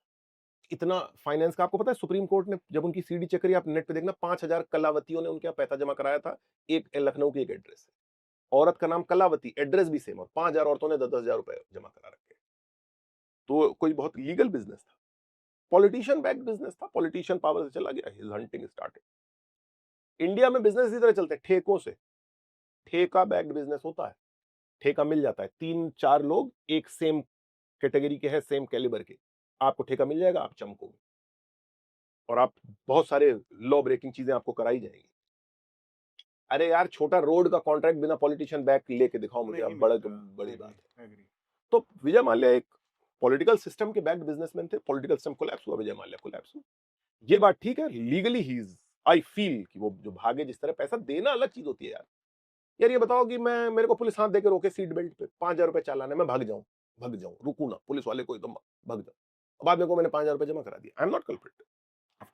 इतना फाइनेंस का आपको पता है, सुप्रीम कोर्ट ने जब उनकी सीडी चेक करी, आप नेट पे देखना, 5,000 कलावतियों ने उनके यहाँ पैसा जमा कराया था, एक लखनऊ की एक एड्रेस से। औरत का नाम कलावती, एड्रेस भी सेम, और 5,000 औरतों ने 10,000 रुपए जमा करा रखे। तो कोई बहुत लीगल बिजनेस था, पॉलिटिशियन बैक्ड बिजनेस था, पॉलिटिशियन पावर से चला गया, हिज हंटिंग स्टार्टेड। इंडिया में बिजनेस इसी तरह चलते हैं, ठेकों से। ठेका बैक्ड बिजनेस होता है, ठेका मिल जाता है, 3-4 लोग एक सेम कैटेगरी के हैं, सेम कैलिबर के, आपको ठेका मिल जाएगा, आप चमकोगे और आप बहुत सारे लॉ ब्रेकिंग चीजें आपको कराई जाएंगी। अरे यार, छोटा रोड का कॉन्ट्रैक्ट बिना पॉलिटिशियन बैक लेके दिखाओ मुझे, आप बड़ी बात है। तो विजय माल्या एक पॉलिटिकल सिस्टम के बैक्ड बिजनेसमैन थे, पॉलिटिकल सिस्टम कोलैप्स हुआ, विजय माल्या कोलैप्स हुआ, ये बात ठीक है। Legally he is, I feel कि वो जो भागे, जिस तरह पैसा देना अलग चीज होती है यार। यार ये बताओ कि मैं, मेरे को पुलिस हाथ देके रोके सीट बेल्ट पे, 5,000 रुपए चालान है, मैं भाग जाऊं, रुकू ना, पुलिस वाले को एकदम भाग जाऊं, बाद में को मैंने 5,000 रुपए जमा करा दिया, I am not culprit. Of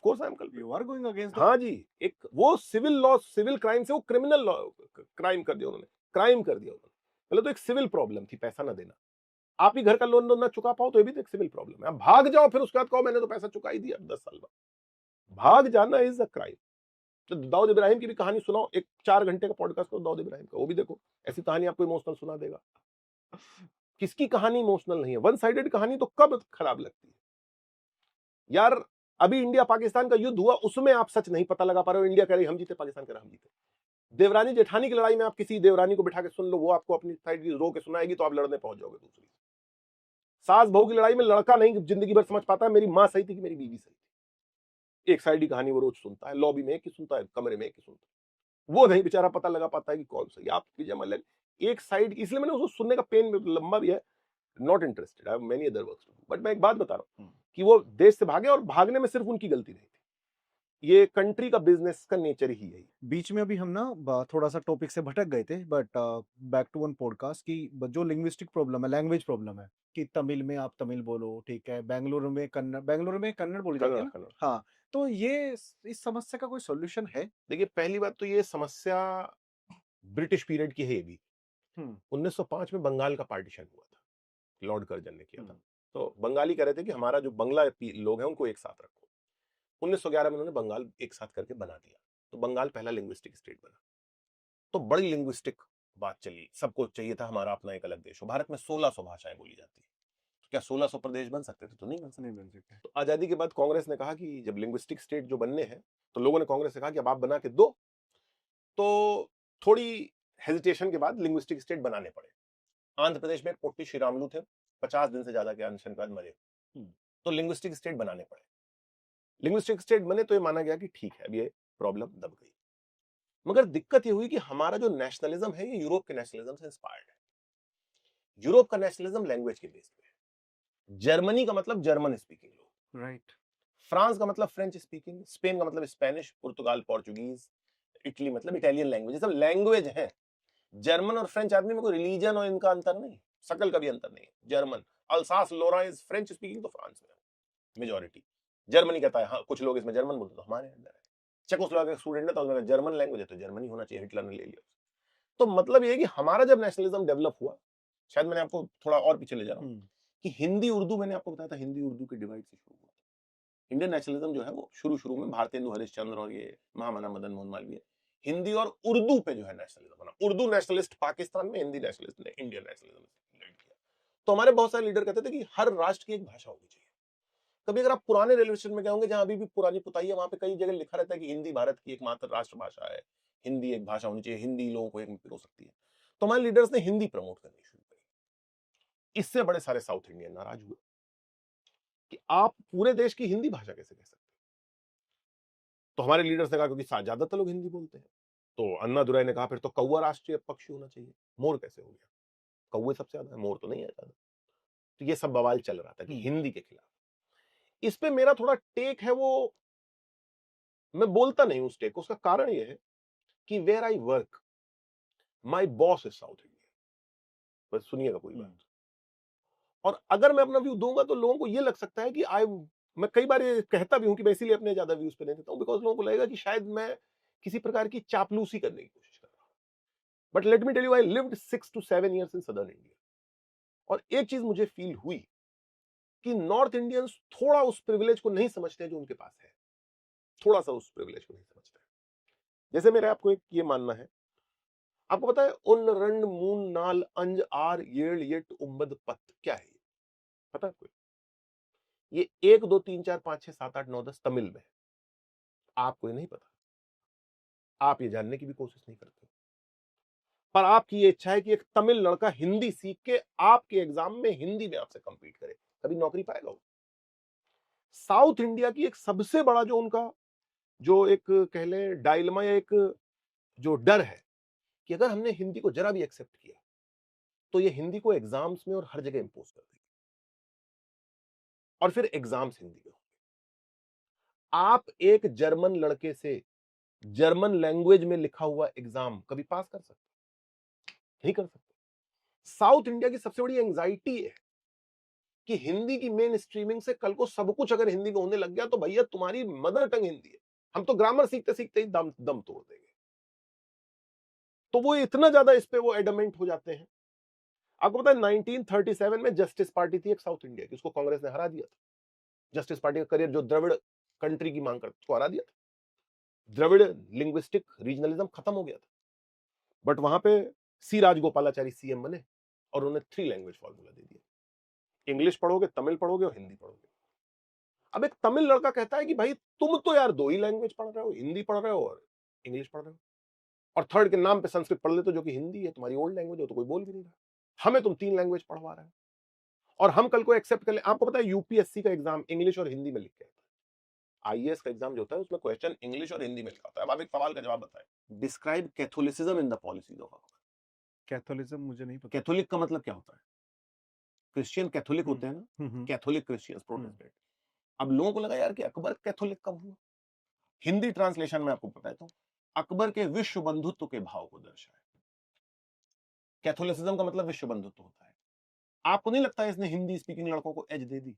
course I am culprit, you are going against. हाँ जी। एक वो सिविल लॉ, सिविल क्राइम से वो क्रिमिनल लॉ क्राइम कर दिया उन्होंने, क्राइम कर दिया उन्होंने। पहले तो एक सिविल प्रॉब्लम थी, पैसा ना देना, आप ही घर का लोन ना चुका पाओ तो ये भी तो एक सिविल प्रॉब्लम है। आप भाग जाओ, फिर उसके बाद कहो मैंने तो पैसा चुका ही दिया 10 साल बाद, भाग जाना इज अ क्राइम। तो दाऊद इब्राहिम की भी कहानी सुनाओ, एक 4 घंटे का पॉडकास्ट करो दाऊद इब्राहिम का, वो भी देखो, ऐसी कहानी आपको इमोशनल सुना देगा। किसकी कहानी इमोशनल नहीं है? वन साइडेड कहानी तो कब खराब लगती है यार। अभी इंडिया पाकिस्तान का युद्ध हुआ, उसमें आप सच नहीं पता लगा पा रहे हो, इंडिया कह रही हम जीते, पाकिस्तान कह रहा हम जीते। देवरानी जेठानी की लड़ाई में आप किसी देवरानी को बिठा के सुन लो, वो आपको अपनी साइड की रो के सुनाएगी, तो आप लड़ने पहुंच जाओगे दूसरी। सास बहू की लड़ाई में लड़का नहीं जिंदगी भर समझ पाता है मेरी मां सही थी कि मेरी बीवी सही थी, एक साइड की कहानी वो रोज सुनता है, लॉबी में एक ही सुनता है, कमरे में एक ही सुनता है, वो नहीं बेचारा पता लगा पाता है कि कौन सही। आप विजय माल्या एक साइड, इसलिए मैंने उसको सुनने का पेन लंबा भी है, not interested, I have many other works to do. But मैं एक बात बता रहा हूं कि वो देश से भागे, और भागने में सिर्फ उनकी गलती नहीं थी, ये कंट्री का बिजनेस का नेचर ही है। बीच में अभी हम ना थोड़ा सा टॉपिक से भटक गए थे, but back to one podcast की, जो लिंग्विस्टिक प्रॉब्लम है, लैंग्वेज प्रॉब्लम है, कि तमिल में आप तमिल बोलो, ठीक है, बेंगलुरु में कन्नड़ बोली जाती है ना? कन्नड़। हाँ, तो ये इस समस्या का कोई सॉल्यूशन है? देखिए, पहली बात तो ये समस्या ब्रिटिश पीरियड की है ये भी। 1905 में बंगाल का पार्टीशन हुआ था, लॉर्ड कर्जन ने किया था। तो बंगाली कह रहे थे कि हमारा जो बंगला लोग हैं उनको एक साथ रखो। 1911 में उन्होंने बंगाल एक साथ करके बना दिया, तो बंगाल पहला लिंग्विस्टिक स्टेट बना। तो बड़ी लिंग्विस्टिक बात चली, सबको चाहिए था हमारा अपना एक अलग देश हो। भारत में 1600 भाषाएं बोली जाती है, तो क्या 1600 प्रदेश बन सकते थे? तो नहीं बन सकते। तो आजादी के बाद कांग्रेस ने कहा कि जब लिंग्विस्टिक स्टेट जो बनने हैं, तो लोगों ने कांग्रेस से कहा कि अब आप बना के दो। तो थोड़ी हेजिटेशन के बाद लिंग्विस्टिक स्टेट बनाने पड़े। आंध्र प्रदेश में पोट्टी श्रीरामुलु थे, 50 दिन से ज्यादा के अनशन के बाद मरे, तो लिंग्विस्टिक स्टेट बनाने पड़े। लिंग्विस्टिक स्टेट बने तो ये माना गया कि ठीक है, अब ये प्रॉब्लम दब गई। मगर दिक्कत ये हुई कि हमारा जो नेशनलिज्म है ये यूरोप के नेशनलिज्म से इंस्पायर्ड है। यूरोप का नेशनलिज्म लैंग्वेज के बेस पे है। जर्मनी का मतलब जर्मन स्पीकिंग लोग, राइट। फ्रांस का मतलब फ्रेंच स्पीकिंग, स्पेन का मतलब स्पेनिश, पुर्तगाल पोर्चुगीज, इटली मतलब इटालियन लैंग्वेज, सब लैंग्वेज है। जर्मन और फ्रेंच आदमी में कोई रिलीजन और इनका अंतर नहीं, शकल का भी अंतर नहीं। जर्मन, अल्सास लोराइज फ्रेंच स्पीकिंग तो फ्रांस में मेजोरिटी। जर्मनी कहता है हाँ, कुछ लोग इसमें जर्मन बोलते, तो हमारे अंदर है। चेकोस्लोवाकिया का स्टूडेंट है तो जर्मन लैंग्वेज है तो जर्मनी होना चाहिए, हिटलर ने ले लिया। तो मतलब ये है कि हमारा जब नेशनलिज्म डेवलप हुआ, शायद मैंने आपको थोड़ा और पीछे ले जा रहा हूँ, कि हिंदी उर्दू, मैंने आपको बताया था हिंदी उर्दू के डिवाइड से शुरू हुआ। इंडियन नेशनलिज्म जो है वो शुरू में भारतेंदु हरिश्चंद्र और ये महामना मदन मोहन मालवीय, हिंदी और उर्दू पे जो है नेशनलिज्म बना। उर्दू नेशनलिस्ट पाकिस्तान में, हिंदी नेशनलिस्ट ने इंडियन नेशनलिज्म लीड किया। तो हमारे बहुत सारे लीडर कहते थे कि हर राष्ट्र की एक भाषा होनी चाहिए। कभी अगर आप पुराने रेलवे स्टेशन में गए होंगे जहां अभी भी पुरानी पुताई है, वहां पे कई जगह लिखा रहता है कि हिंदी भारत की एकमात्र राष्ट्रभाषा है, हिंदी एक भाषा होनी चाहिए, हिंदी लोगों को एक में पिरो सकती है। तो हमारे लीडर्स ने हिंदी प्रमोट करनी शुरू करी। इससे बड़े सारे साउथ इंडियन नाराज हुए कि आप पूरे देश की हिंदी भाषा कैसे कह सकते? तो हमारे लीडर्स ने कहा क्योंकि ज्यादातर लोग हिंदी बोलते हैं। तो अन्ना दुराई ने कहा फिर तो कौवा राष्ट्रीय पक्षी होना चाहिए। मोर कैसे हो गया? कौवे सबसे ज्यादा है, मोर तो नहीं है ज्यादा। तो ये सब बवाल चल रहा था कि हिंदी के खिलाफ। इस पे मेरा थोड़ा टेक है, वो मैं बोलता नहीं उस टेक। उसका कारण ये है कि where I work my boss is South India. बस सुनिएगा पूरी बात। और अगर मैं अपना व्यू दूंगा तो लोगों को ये लग सकता है कि मैं कई बार ये कहता भी हूं कि मैं इसीलिए अपने ज्यादा व्यूज पे नहीं देता हूं, बिकॉज लोगों को लगेगा कि शायद मैं किसी प्रकार की चापलूसी करने की कोशिश कर रहा हूं। But let me tell you, I lived 6 to 7 years in southern India. और एक चीज मुझे फील हुई कि नॉर्थ इंडियंस थोड़ा उस प्रिविलेज को नहीं समझते जो उनके पास है। थोड़ा सा उस प्रिविलेज को नहीं समझते। जैसे मेरा आपको एक ये मानना है, आपको पता है उन रंड मून नाल अंज आर येल येट उम्बद पत क्या है? ये पता है आपको? ये 1 2 3 4 5 6 7 8 9 10 तमिल में है। आपको ये नहीं पता, आप ये जानने की भी कोशिश नहीं करते। पर आपकी ये इच्छा है कि एक तमिल लड़का हिंदी सीख के आपके एग्जाम में हिंदी में आपसे कंपीट करे, तभी नौकरी पाएगा वो। साउथ इंडिया की एक सबसे बड़ा जो उनका जो एक कह लें डायलमा या एक जो डर है कि अगर हमने हिंदी को जरा भी एक्सेप्ट किया तो ये हिंदी को एग्जाम्स में और हर जगह इंपोज कर देगी और फिर एग्जाम्स हिंदी में। आप एक जर्मन लड़के से जर्मन लैंग्वेज में लिखा हुआ एग्जाम कभी पास कर सकते? नहीं कर सकते। साउथ इंडिया की सबसे बड़ी एंजाइटी है कि हिंदी की मेन स्ट्रीमिंग से कल को सब कुछ अगर हिंदी में होने लग गया तो भैया तुम्हारी मदर टंग हिंदी है, हम तो ग्रामर सीखते सीखते ही दम दम तोड़ देंगे। तो वो इतना ज्यादा इस पे वो एडमेंट हो जाते हैं। आपको पता है 1937 में जस्टिस पार्टी थी एक साउथ इंडिया की, उसको कांग्रेस ने हरा दिया था। जस्टिस पार्टी का करियर जो द्रविड़ कंट्री की मांग करता उसको हरा दिया था। द्रविड़ लिंग्विस्टिक रीजनलिज्म खत्म हो गया था। बट वहां पे सी राजगोपालाचारी सीएम बने और उन्होंने 3 लैंग्वेज फॉर्मूला दे दिया। इंग्लिश पढ़ोगे, तमिल पढ़ोगे और हिंदी पढ़ोगे। अब एक तमिल लड़का कहता है कि भाई तुम तो यार 2 ही लैंग्वेज पढ़ रहे हो, हिंदी पढ़ रहे हो और इंग्लिश पढ़ रहे हो, और थर्ड के नाम पे संस्कृत पढ़ लेते हो जो कि हिंदी है, तुम्हारी ओल्ड लैंग्वेज हो, तो कोई बोल भी नहीं रहा। हमें तुम 3 लैंग्वेज पढ़वा रहे हो और हम कल को एक्सेप्ट कर ले। आपको पता है यूपीएससी का एग्जाम इंग्लिश और हिंदी में लिख के आता है। आईएएस का एग्जाम जो होता है उसमें क्वेश्चन इंग्लिश और हिंदी में लिखा होता है। अब आप एक सवाल का जवाब बताएं, describe Catholicism in the policies of Akbar. Catholicism मुझे नहीं पता। कैथोलिक का मतलब क्या होता है? क्रिश्चियन कैथोलिक होते हैं ना, कैथोलिक क्रिश्चियंस प्रोटेस्टेंट। अब लोगों को लगा यार कि अकबर कैथोलिक कब हुआ। हिंदी ट्रांसलेशन में आपको पता है तो अकबर के विश्व बंधुत्व के भाव को दर्शाए। कैथोलिसिज्म का मतलब विश्व बंधुत्व होता है। आपको नहीं लगता है इसने हिंदी स्पीकिंग लड़कों को एज दे दी?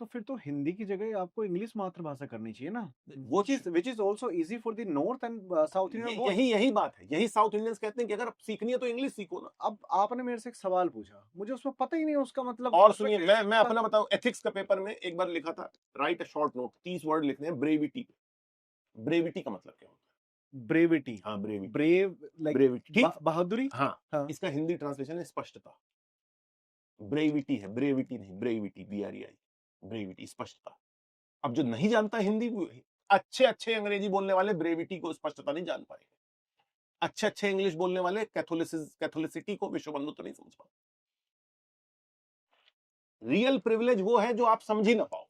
तो फिर तो हिंदी की जगह आपको इंग्लिश मातृभाषा करनी चाहिए ना, वो which is also easy for the north and south Indian both। यही बात है, यही साउथ इंडियंस कहते हैं कि अगर सीखनी है तो इंग्लिश सीखो ना। अब आपने मेरे से एक सवाल पूछा, मुझे उसमें पता ही नहीं उसका मतलब। और सुनिए, मैं अपना बताऊं, एथिक्स का पेपर में एक बार लिखा था, right a short note, 30 word लिखने हैं ब्रेविटी। ब्रेविटी का मतलब क्या होता है? ब्रेविटी। हाँ, ब्रेविटी, ब्रेव लाइक ब्रेविटी, बहादुरी। हाँ। इसका हिंदी ट्रांसलेशन है स्पष्टता। ब्रेविटी है, ब्रेविटी नहीं, ब्रेविटी, BREI, ब्रेविटी, स्पष्टता। अब जो नहीं जानता हिंदी, अच्छे अच्छे अंग्रेजी बोलने वाले ब्रेविटी को स्पष्टता नहीं जान पाएंगे। अच्छे अच्छे इंग्लिश बोलने वाले कैथोलिसिटी को विश्व बंधुत्व नहीं समझ पाते। रियल प्रिविलेज वो है जो आप समझ ही ना पाओ।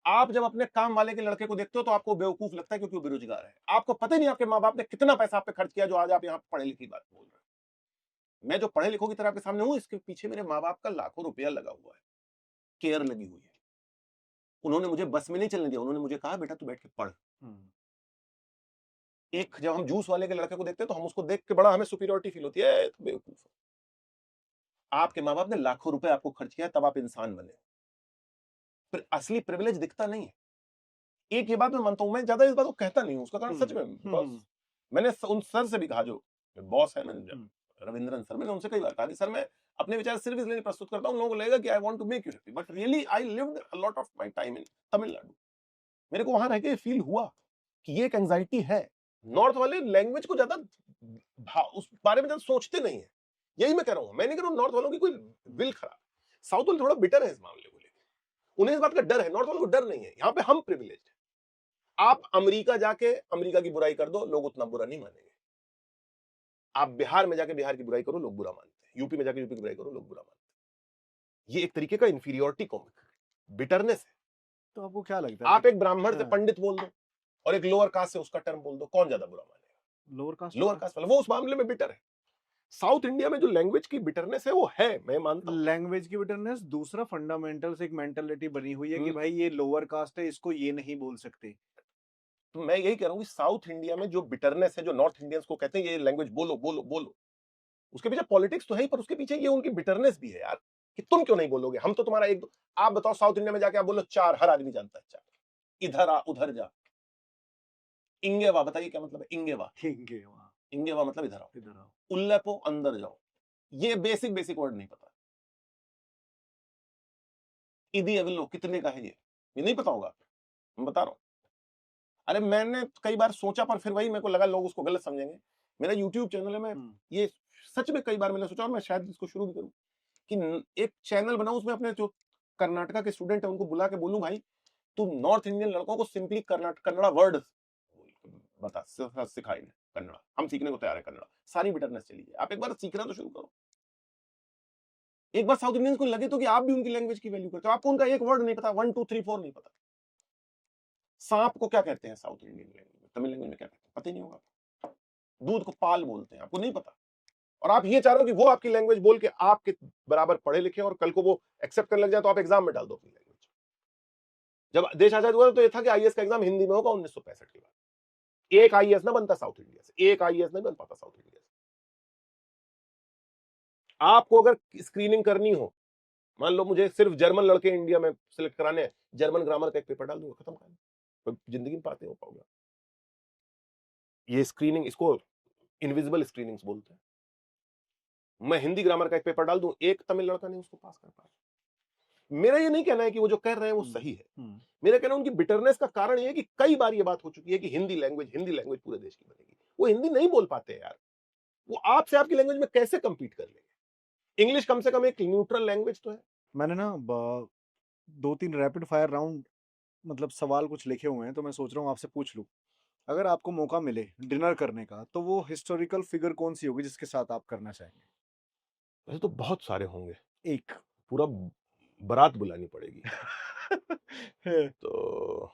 आप जब अपने काम वाले के लड़के को देखते हो तो आपको बेवकूफ लगता है क्योंकि वो बेरोजगार है। आपको पता ही नहीं आपके माँ बाप ने कितना पैसा आप पे खर्च किया जो आज आप यहाँ पढ़े लिखी बात बोल रहे हैं। मैं जो पढ़े लिखों की तरह आपके सामने हूं, इसके पीछे मेरे माँ बाप का लाखों रुपया लगा हुआ है, केयर लगी हुई है। उन्होंने मुझे बस में नहीं चलने दिया, उन्होंने मुझे कहा बेटा तू बैठ के पढ़। एक जब हम जूस वाले के लड़के को देखते हैं तो हम उसको देख के बड़ा हमें सुपीरियरिटी फील होती है, तो बेवकूफ है। आपके माँ बाप ने लाखों रुपए आपको खर्च किया तब आप इंसान बने, फिर असली प्रिविलेज दिखता नहीं है। एक ये बात मैं मानता हूं, मैं ज्यादा इस बात को कहता नहीं हूं, उसका कारण सच में बिकॉज मैंने उन सर से भी कहा, जो बॉस है मैनेजर रविंद्रन सर, मैंने उनसे कई बार कहा कि सर मैं अपने विचार सिर्फ इसलिए प्रस्तुत करता हूं, लोगों को लगेगा कि I want to make you happy, but really I lived a lot of my time in Tamil Nadu. मेरे को वहां रह के फील हुआ कि ये एक एंजाइटी है। नॉर्थ वाले लैंग्वेज को ज्यादा उस बारे में ज्यादा सोचते नहीं है। यही मैं कह रहा हूं, मैं नहीं कह रहा हूं नॉर्थ वालों की कोई विल खराब। साउथ वाले थोड़ा बिटर है इस मामले को लेकर, उन्हें इस बात का डर है, नॉर्थ वालों को डर नहीं है। यहाँ पे हम प्रिविलेज्ड है। आप अमेरिका जाके अमेरिका की बुराई कर दो, लोग उतना बुरा नहीं मानेंगे। आप बिहार में जाके बिहार की बुराई करो, लोग बुरा मानते हैं। यूपी में जाके यूपी की बुराई करो, लोग बुरा मानते हैं। ये एक तरीके का इंफीरियोरिटी कॉम्प्लेक्स, बिटरनेस है। तो आपको क्या लगता है आप एक ब्राह्मण से हाँ। पंडित बोल दो और एक लोअर कास्ट से उसका टर्म बोल दो, कौन ज्यादा बुरा मानेगा? लोअर कास्ट लोअर कास्ट वाला, वो उस मामले में बिटर है। साउथ इंडिया में जो लैंग्वेज की बिटरनेस है वो है, मैं मानता हूं। लैंग्वेज की बिटरनेस, दूसरा फंडामेंटल से एक मेंटालिटी बनी हुई है कि भाई ये लोअर कास्ट है, इसको ये नहीं बोल सकते। तो मैं यही कह रहा हूँ कि साउथ इंडिया में जो बिटरनेस है, जो नॉर्थ इंडियंस को कहते हैं ये लैंग्वेज बोलो बोलो बोलो, उसके पीछे पॉलिटिक्स तो है ही, पर उसके पीछे ये उनकी बिटरनेस भी है यार, कि तुम क्यों नहीं बोलोगे, हम तो तुम्हारा एक दो, आप बताओ साउथ इंडिया में जाके आप बोलो चार, हर आदमी जानता है चार, इधर आ उधर जा। इंगेवा बताइए क्या मतलब है? इंगेवा, इंगेवा मतलब इधर आओ, इधर आओ। उल्लेपो अंदर जाओ, ये बेसिक बेसिक वर्ड नहीं पता। इदी अविलो कितने का है ये नहीं पता होगा, मैं बता रहा हूं। अरे मैंने कई बार सोचा, पर फिर वही मेरे को लगा लोग उसको गलत समझेंगे। मेरा यूट्यूब चैनल है, मैं ये सच में कई बार मैंने सोचा, और मैं शायद इसको शुरू भी करूं कि एक चैनल बनाऊं, उसमें अपने जो कर्नाटका के स्टूडेंट है उनको बुला के बोलूं, भाई तुम नॉर्थ इंडियन लड़कों को सिंपली कन्नड़ा वर्ड बता, सिखाई कन्नड़ा, हम सीखने को तैयार है कन्नड़ा, सारी बिटरनेस चली जाए, आप एक बार सीखना तो शुरू करो। एक बार साउथ इंडियंस को लगे तो कि आप भी उनकी लैंग्वेज की वैल्यू करते हो, आपको उनका एक वर्ड नहीं पता, 1 2 3 4 नहीं पता। सांप को क्या कहते हैं साउथ इंडियन लैंग्वेज में, तमिल लैंग्वेज में क्या कहते हैं पता ही नहीं होगा। दूध को पाल बोलते हैं, आपको नहीं पता, और आप ये चाह रहे हो कि वो आपकी लैंग्वेज बोल के आपके बराबर पढ़े लिखे और कल को वो एक्सेप्ट करने लग जाए तो आप एग्जाम में डाल दो अपनी लैंग्वेज। जब देश आजाद हुआ तो ये था कि आईएएस का एग्जाम हिंदी में होगा 1965 के बाद। एक आईएएस ना बनता साउथ इंडिया से, एक आईएएस नहीं बन पाता साउथ इंडिया से। आपको अगर स्क्रीनिंग करनी हो, मान लो मुझे सिर्फ जर्मन लड़के इंडिया में सिलेक्ट कराने हैं, जर्मन ग्रामर का एक पेपर डाल दूंगा, खत्म कहानी, जिंदगी में पाते हो पाऊंगा। ये स्क्रीनिंग, इसको इनविजिबल स्क्रीनिंग्स बोलते हैं। मैं हिंदी ग्रामर का एक पेपर डाल दूं, एक तमिल लड़का नहीं उसको पास कर पाया। मेरा ये नहीं कहना है कि वो जो कर रहे हैं वो सही है, मेरा कहना है उनकी बिटरनेस का कारण ये है कि कई बार ये बात हो चुकी है कि हिंदी लैंग्वेज पूरे देश की बनेगी, वो हिंदी नहीं बोल पाते यार, वो आपसे आपकी लैंग्वेज में कैसे कंपीट कर लेंगे? इंग्लिश कम से कम एक न्यूट्रल लैंग्वेज तो है। मैंने ना 2-3 रैपिड फायर राउंड मतलब सवाल कुछ लिखे हुए हैं, तो मैं सोच रहा हूँ आपसे पूछ लूं। अगर आपको मौका मिले डिनर करने का, तो वो हिस्टोरिकल फिगर कौन सी होगी जिसके साथ आप करना चाहेंगे? वैसे तो बहुत सारे होंगे, एक पूरा बारात बुलानी पड़ेगी। है। तो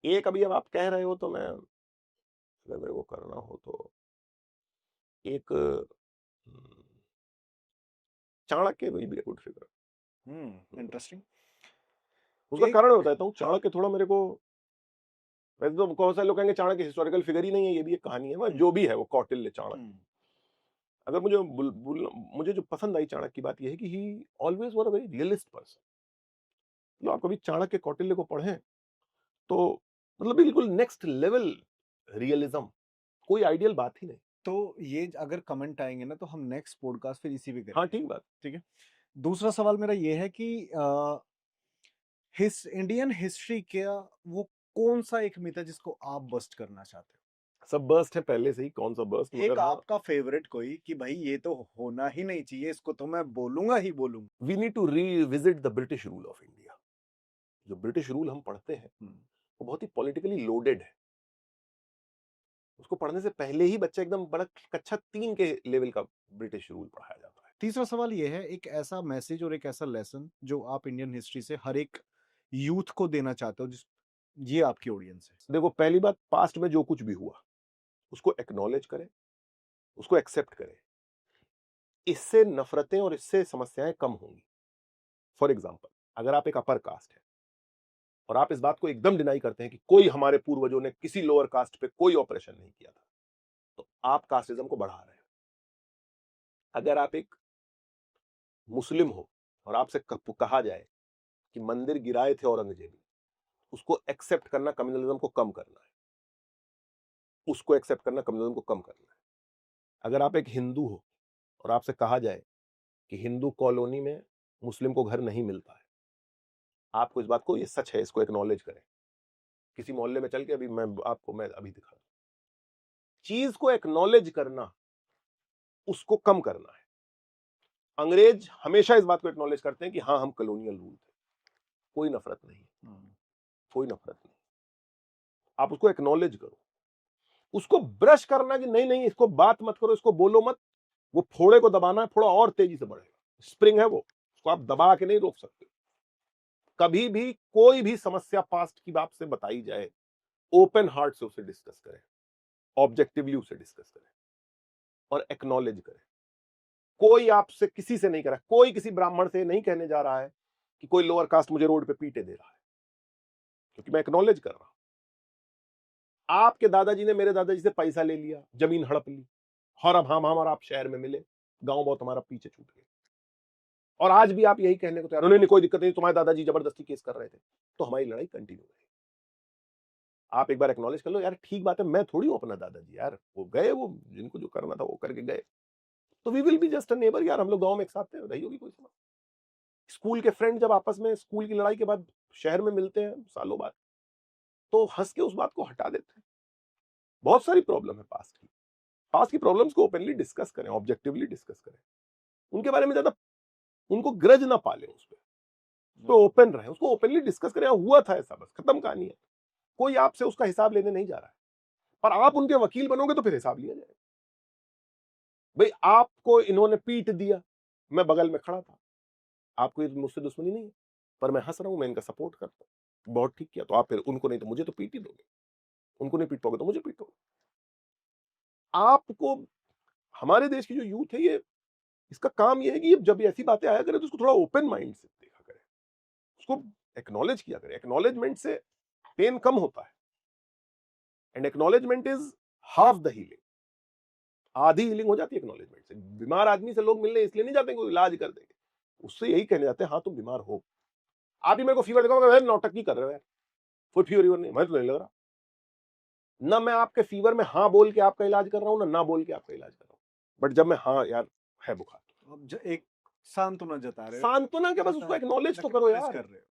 एक अभी अब आप कह रहे हो तो मैं, अगर मेरे को करना हो तो एक Chanakya will be a good figure. Interesting. उसका एक कारण बताता हूँ, चाणक्य थोड़ा मेरे को, वैसे तो बहुत सारे लोग कहेंगे चाणक्य हिस्टोरिकल फिगर ही नहीं है, ये भी एक कहानी है, जो भी है वो कौटिल्य चाणक्य। अगर मुझे मुझे जो पसंद आई चाणक्य की बात यह है कि ही always were a very realist person. तो आप कभी चाणक्य कौटिल्य को पढ़ें तो मतलब बिल्कुल नेक्स्ट लेवल रियलिज्म, कोई आइडियल बात ही नहीं। तो ये अगर कमेंट आएंगे ना, तो हम नेक्स्ट पॉडकास्ट फिर इसी पे करेंगे। हाँ ठीक बात। ठीक है। दूसरा सवाल मेरा ये है कि इंडियन हिस्ट्री का वो कौन सा एक मिथ है जिसको आप बस्ट करना चाहते हो? सब बर्स्ट है पहले से ही, कौन सा बर्स्ट? एक आपका फेवरेट कोई कि भाई ये तो होना ही नहीं चाहिए, इसको तो मैं बोलूंगा ही बोलूंगा। We need to revisit the British rule of India. जो ब्रिटिश रूल हम पढ़ते हैं वो बहुत ही पॉलिटिकली लोडेड है। उसको पढ़ने से पहले ही बच्चा एकदम बड़ा कक्षा 3 के लेवल का ब्रिटिश रूल पढ़ाया जाता है। तीसरा सवाल ये है, एक ऐसा मैसेज और एक ऐसा लेसन जो आप इंडियन हिस्ट्री से हर एक यूथ को देना चाहते हो, जिस ये आपकी ऑडियंस है। देखो पहली बात, पास्ट में जो कुछ भी हुआ उसको एक्नॉलेज करें, उसको एक्सेप्ट करें, इससे नफरतें और इससे समस्याएं कम होंगी। फॉर एग्जाम्पल, अगर आप एक अपर कास्ट है और आप इस बात को एकदम डिनाई करते हैं कि कोई हमारे पूर्वजों ने किसी लोअर कास्ट पे कोई ऑपरेशन नहीं किया था, तो आप कास्टिज्म को बढ़ा रहे हैं। अगर आप एक मुस्लिम हो और आपसे कहा जाए कि मंदिर गिराए थे औरंगजेब, उसको एक्सेप्ट करना कम्युनलिज्म को कम करना है, उसको एक्सेप्ट करना कम्युनलिज्म को कम करना है। अगर आप एक हिंदू हो और आपसे कहा जाए कि हिंदू कॉलोनी में मुस्लिम को घर नहीं मिलता है, आपको इस बात को, ये सच है, इसको एक्नॉलेज करें। किसी मोहल्ले में चल के अभी मैं अभी दिखा रहा हूं, चीज को एक्नॉलेज करना, उसको कम करना है। अंग्रेज हमेशा इस बात को एक्नॉलेज करते हैं कि हाँ हम कॉलोनियल रूल थे, कोई नफरत नहीं, कोई नफरत नहीं, आप उसको एक्नॉलेज करो। उसको ब्रश करना कि नहीं नहीं इसको बात मत करो, इसको बोलो मत, वो फोड़े को दबाना है, फोड़ा और तेजी से बढ़ेगा, स्प्रिंग है वो, उसको आप दबा के नहीं रोक सकते। कभी भी कोई भी समस्या पास्ट की बात से बताई जाए, ओपन हार्ट से उसे डिस्कस करें, ऑब्जेक्टिवली उसे डिस्कस करें और एक्नॉलेज करें। कोई आपसे किसी से नहीं कर रहा, कोई किसी ब्राह्मण से नहीं कहने जा रहा है कि कोई लोअर कास्ट मुझे रोड पे पीटे दे रहा है, क्योंकि मैं एक्नॉलेज कर रहा हूं। आपके दादाजी ने मेरे दादाजी से पैसा ले लिया, जमीन हड़प ली, और अब हम और आप शहर में मिले, गांव बहुत हमारा पीछे छूट गया, और आज भी आप यही कहने को तैयार हो, नहीं कोई दिक्कत नहीं, तुम्हारे दादाजी जबरदस्ती केस कर रहे थे, तो हमारी लड़ाई कंटिन्यू रहेगी। आप एक बार एक्नॉलेज कर लो, यार ठीक बात है, मैं थोड़ी हूं अपना दादाजी, यार वो गए, वो जिनको जो करना था वो करके गए, तो we will be just a neighbour, यार हम लोग गांव में एक साथ थे, रही होगी कोई समस्या। स्कूल के फ्रेंड जब आपस में स्कूल की लड़ाई के बाद शहर में मिलते हैं सालों बाद, तो हंस के उस बात को हटा देते हैं। बहुत सारी प्रॉब्लम है पास्ट की प्रॉब्लम्स को ओपनली डिस्कस करें, ऑब्जेक्टिवली डिस्कस करें, उनके बारे में ज्यादा उनको ग्रज ना पालें, उस पर ओपन रहे, उसको ओपनली डिस्कस करें, हुआ था ऐसा, बस खत्म कहानी है, कोई आपसे उसका हिसाब लेने नहीं जा रहा है, पर आप उनके वकील बनोगे तो फिर हिसाब लिया जाएगा। भाई आपको इन्होंने पीट दिया, मैं बगल में खड़ा था, आपको मुझसे दुश्मनी नहीं है, पर मैं हंस रहा हूं, मैं इनका सपोर्ट करता हूं, बहुत ठीक किया, तो आप फिर उनको नहीं तो मुझे तो पीट ही दोगे, उनको नहीं पीट पाओगे तो मुझे पीटोगे। आपको, हमारे देश की जो यूथ है, ये इसका काम ये है कि जब ऐसी बातें आया करें तो उसको थोड़ा ओपन माइंड से देखा करें, उसको एक्नॉलेज किया करें। एक्नॉलेजमेंट से पेन कम होता है, and acknowledgement is half the healing, आधी हीलिंग हो जाती है एक्नॉलेजमेंट से। बीमार आदमी से लोग मिलने इसलिए नहीं जाते कि इलाज कर देंगे, उससे यही कहने जाते हैं हाँ तुम बीमार हो। आप ही मेरे को फीवर दिखाओगे, नौटंकी कर रहे हो यार, कोई फीवर नहीं, मैं तो नहीं लग रहा ना, मैं आपके फीवर में हाँ बोल के आपका इलाज कर रहा हूं ना बोल के आपका इलाज कर रहा हूं, बट जब मैं हाँ यार है बुखार, अब एक सांत्वना जता रहे हो, सांत्वना के बस उसको एक्नॉलेज तो करो यार, कर रहे हो,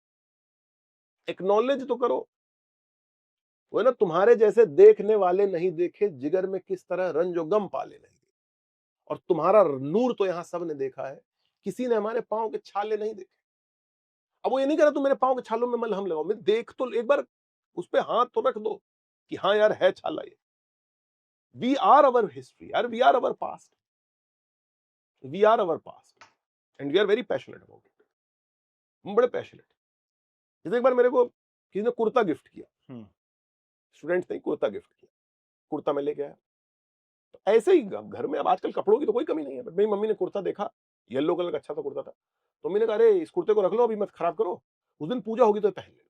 एक्नॉलेज तो करो। वो ना, तुम्हारे जैसे देखने वाले नहीं देखे, जिगर में किस तरह रंजो गम पाले नहीं, और तुम्हारा नूर तो यहां सबने देखा है, किसी ने हमारे पांव के छाले नहीं देखे। अब वो ये नहीं कह रहा तुम मेरे पांव के छालों में मलहम लगाओ, मैं देख तो एक बार उस पर हाथ तो रख दो कि हाँ यार है छाला ये। वी आर अवर हिस्ट्री यार, we are our past, we are our past and we are very passionate about it. हम बड़े पैशनेट। जैसे एक बार मेरे को किसी ने कुर्ता गिफ्ट किया, स्टूडेंट ने कुर्ता गिफ्ट किया, कुर्ता मैं लेके आया, तो ऐसे ही घर में, अब आजकल कपड़ों की तो कोई कमी नहीं है, मेरी मम्मी ने कुर्ता देखा, येलो कलर का अच्छा सा कुर्ता था, तो मैंने कहा अरे इस कुर्ते को रख लो, अभी मत खराब करो, उस दिन पूजा होगी तो पहन ले।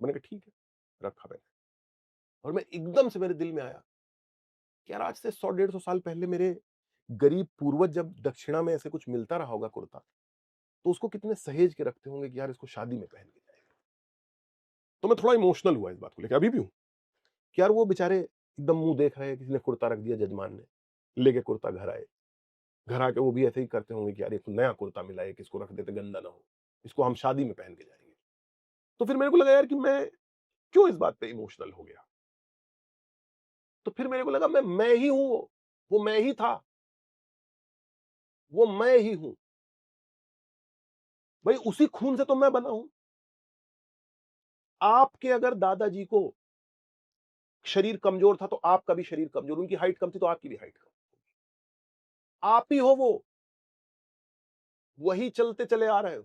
मैंने कहा ठीक है, रखा मैंने, और मैं एकदम से मेरे दिल में आया कि यार आज से 100-150 साल पहले मेरे गरीब पूर्वज जब दक्षिणा में ऐसे कुछ मिलता रहा होगा कुर्ता, तो उसको कितने सहेज के रखते होंगे कि यार इसको शादी में पहन के जाएगा। तो मैं थोड़ा इमोशनल हुआ इस बात को लेकर, अभी भी हूं कि यार वो बेचारे एकदम मुंह देख रहे हैं, किसी ने कुर्ता रख दिया, जजमान ने लेके कुर्ता घर आए, घर आके वो भी ऐसे ही करते होंगे कि यार एक नया कुर्ता मिला है, किसको रख देते गंदा ना हो, इसको हम शादी में पहन के जाएंगे। तो फिर मेरे को लगा यार कि मैं क्यों इस बात पे इमोशनल हो गया, तो फिर मेरे को लगा मैं ही हूं, वो मैं ही था, वो मैं ही हूं भाई, उसी खून से तो मैं बना हूं। आपके अगर दादाजी को शरीर कमजोर था तो आपका भी शरीर कमजोर, उनकी हाइट कम थी तो आपकी भी हाइट कम, आप ही हो वो, वही चलते चले आ रहे हो।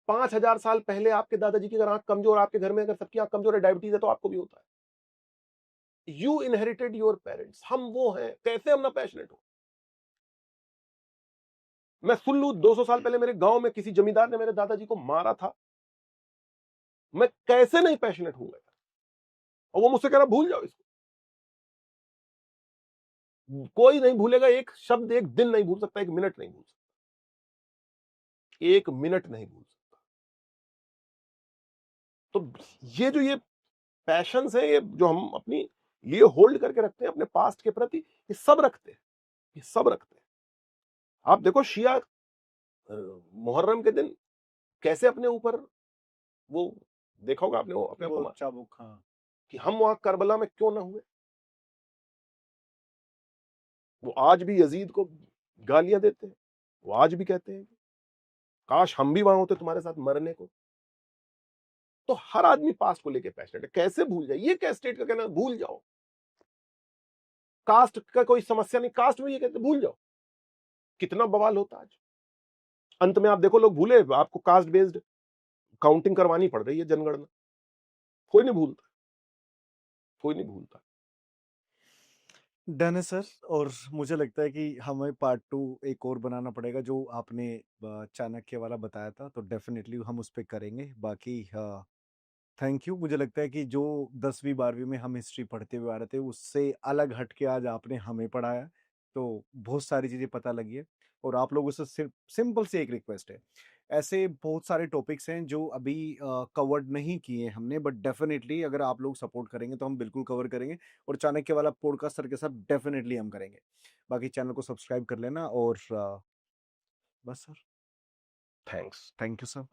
5,000 साल पहले आपके दादाजी की अगर आंख कमजोर, आपके घर में अगर सबकी आंख कमजोर है, डायबिटीज है, तो आपको भी होता है। यू इनहेरिटेड योर पेरेंट्स, हम वो हैं, कैसे हम ना पैशनेट हो। मैं सुन लू 200 साल पहले मेरे गांव में किसी जमींदार ने मेरे दादाजी को मारा था, मैं कैसे नहीं पैशनेट हूं, और वो मुझसे कह रहा भूल जाओ इसको। कोई नहीं भूलेगा, एक शब्द, एक दिन नहीं भूल सकता, एक मिनट नहीं भूल सकता, एक मिनट नहीं भूल सकता। तो ये पैशंस है, ये जो हम अपनी लिए होल्ड करके रखते हैं अपने पास्ट के प्रति, ये सब रखते हैं, ये सब रखते हैं। आप देखो शिया मुहर्रम के दिन कैसे अपने ऊपर, वो देखा होगा आपने, वो अपने वो आप चाबुक, हाँ, कि हम वहां करबला में क्यों ना हुए। वो आज भी यजीद को गालियां देते हैं, वो आज भी कहते हैं काश हम भी वहां होते तुम्हारे साथ मरने को। तो हर आदमी पास्ट को लेके पैशनेट है, कैसे भूल जाए, ये क्या स्टेट का कहना, भूल जाओ, कास्ट का कोई समस्या नहीं, कास्ट में ये कहते भूल जाओ, कितना बवाल होता आज। अंत में आप देखो लोग भूले, आपको कास्ट बेस्ड काउंटिंग करवानी पड़ रही है, जनगणना। कोई नहीं भूलता, कोई नहीं भूलता। डन है सर। और मुझे लगता है कि हमें पार्ट 2 एक और बनाना पड़ेगा, जो आपने चाणक्य वाला बताया था, तो डेफिनेटली हम उस पे करेंगे। बाकी थैंक यू। मुझे लगता है कि जो 10वीं 12वीं में हम हिस्ट्री पढ़ते हुए आ रहे थे, उससे अलग हट के आज आपने हमें पढ़ाया, तो बहुत सारी चीज़ें पता लगी है। और आप लोगों से सिर्फ सिंपल सी एक रिक्वेस्ट है, ऐसे बहुत सारे टॉपिक्स हैं जो अभी कवर्ड नहीं किए हमने, बट डेफिनेटली अगर आप लोग सपोर्ट करेंगे तो हम बिल्कुल कवर करेंगे। और चाणक्य वाला पॉडकास्ट सर के साथ डेफिनेटली हम करेंगे। बाकी चैनल को सब्सक्राइब कर लेना, और बस sir. Thanks. Thank you sir.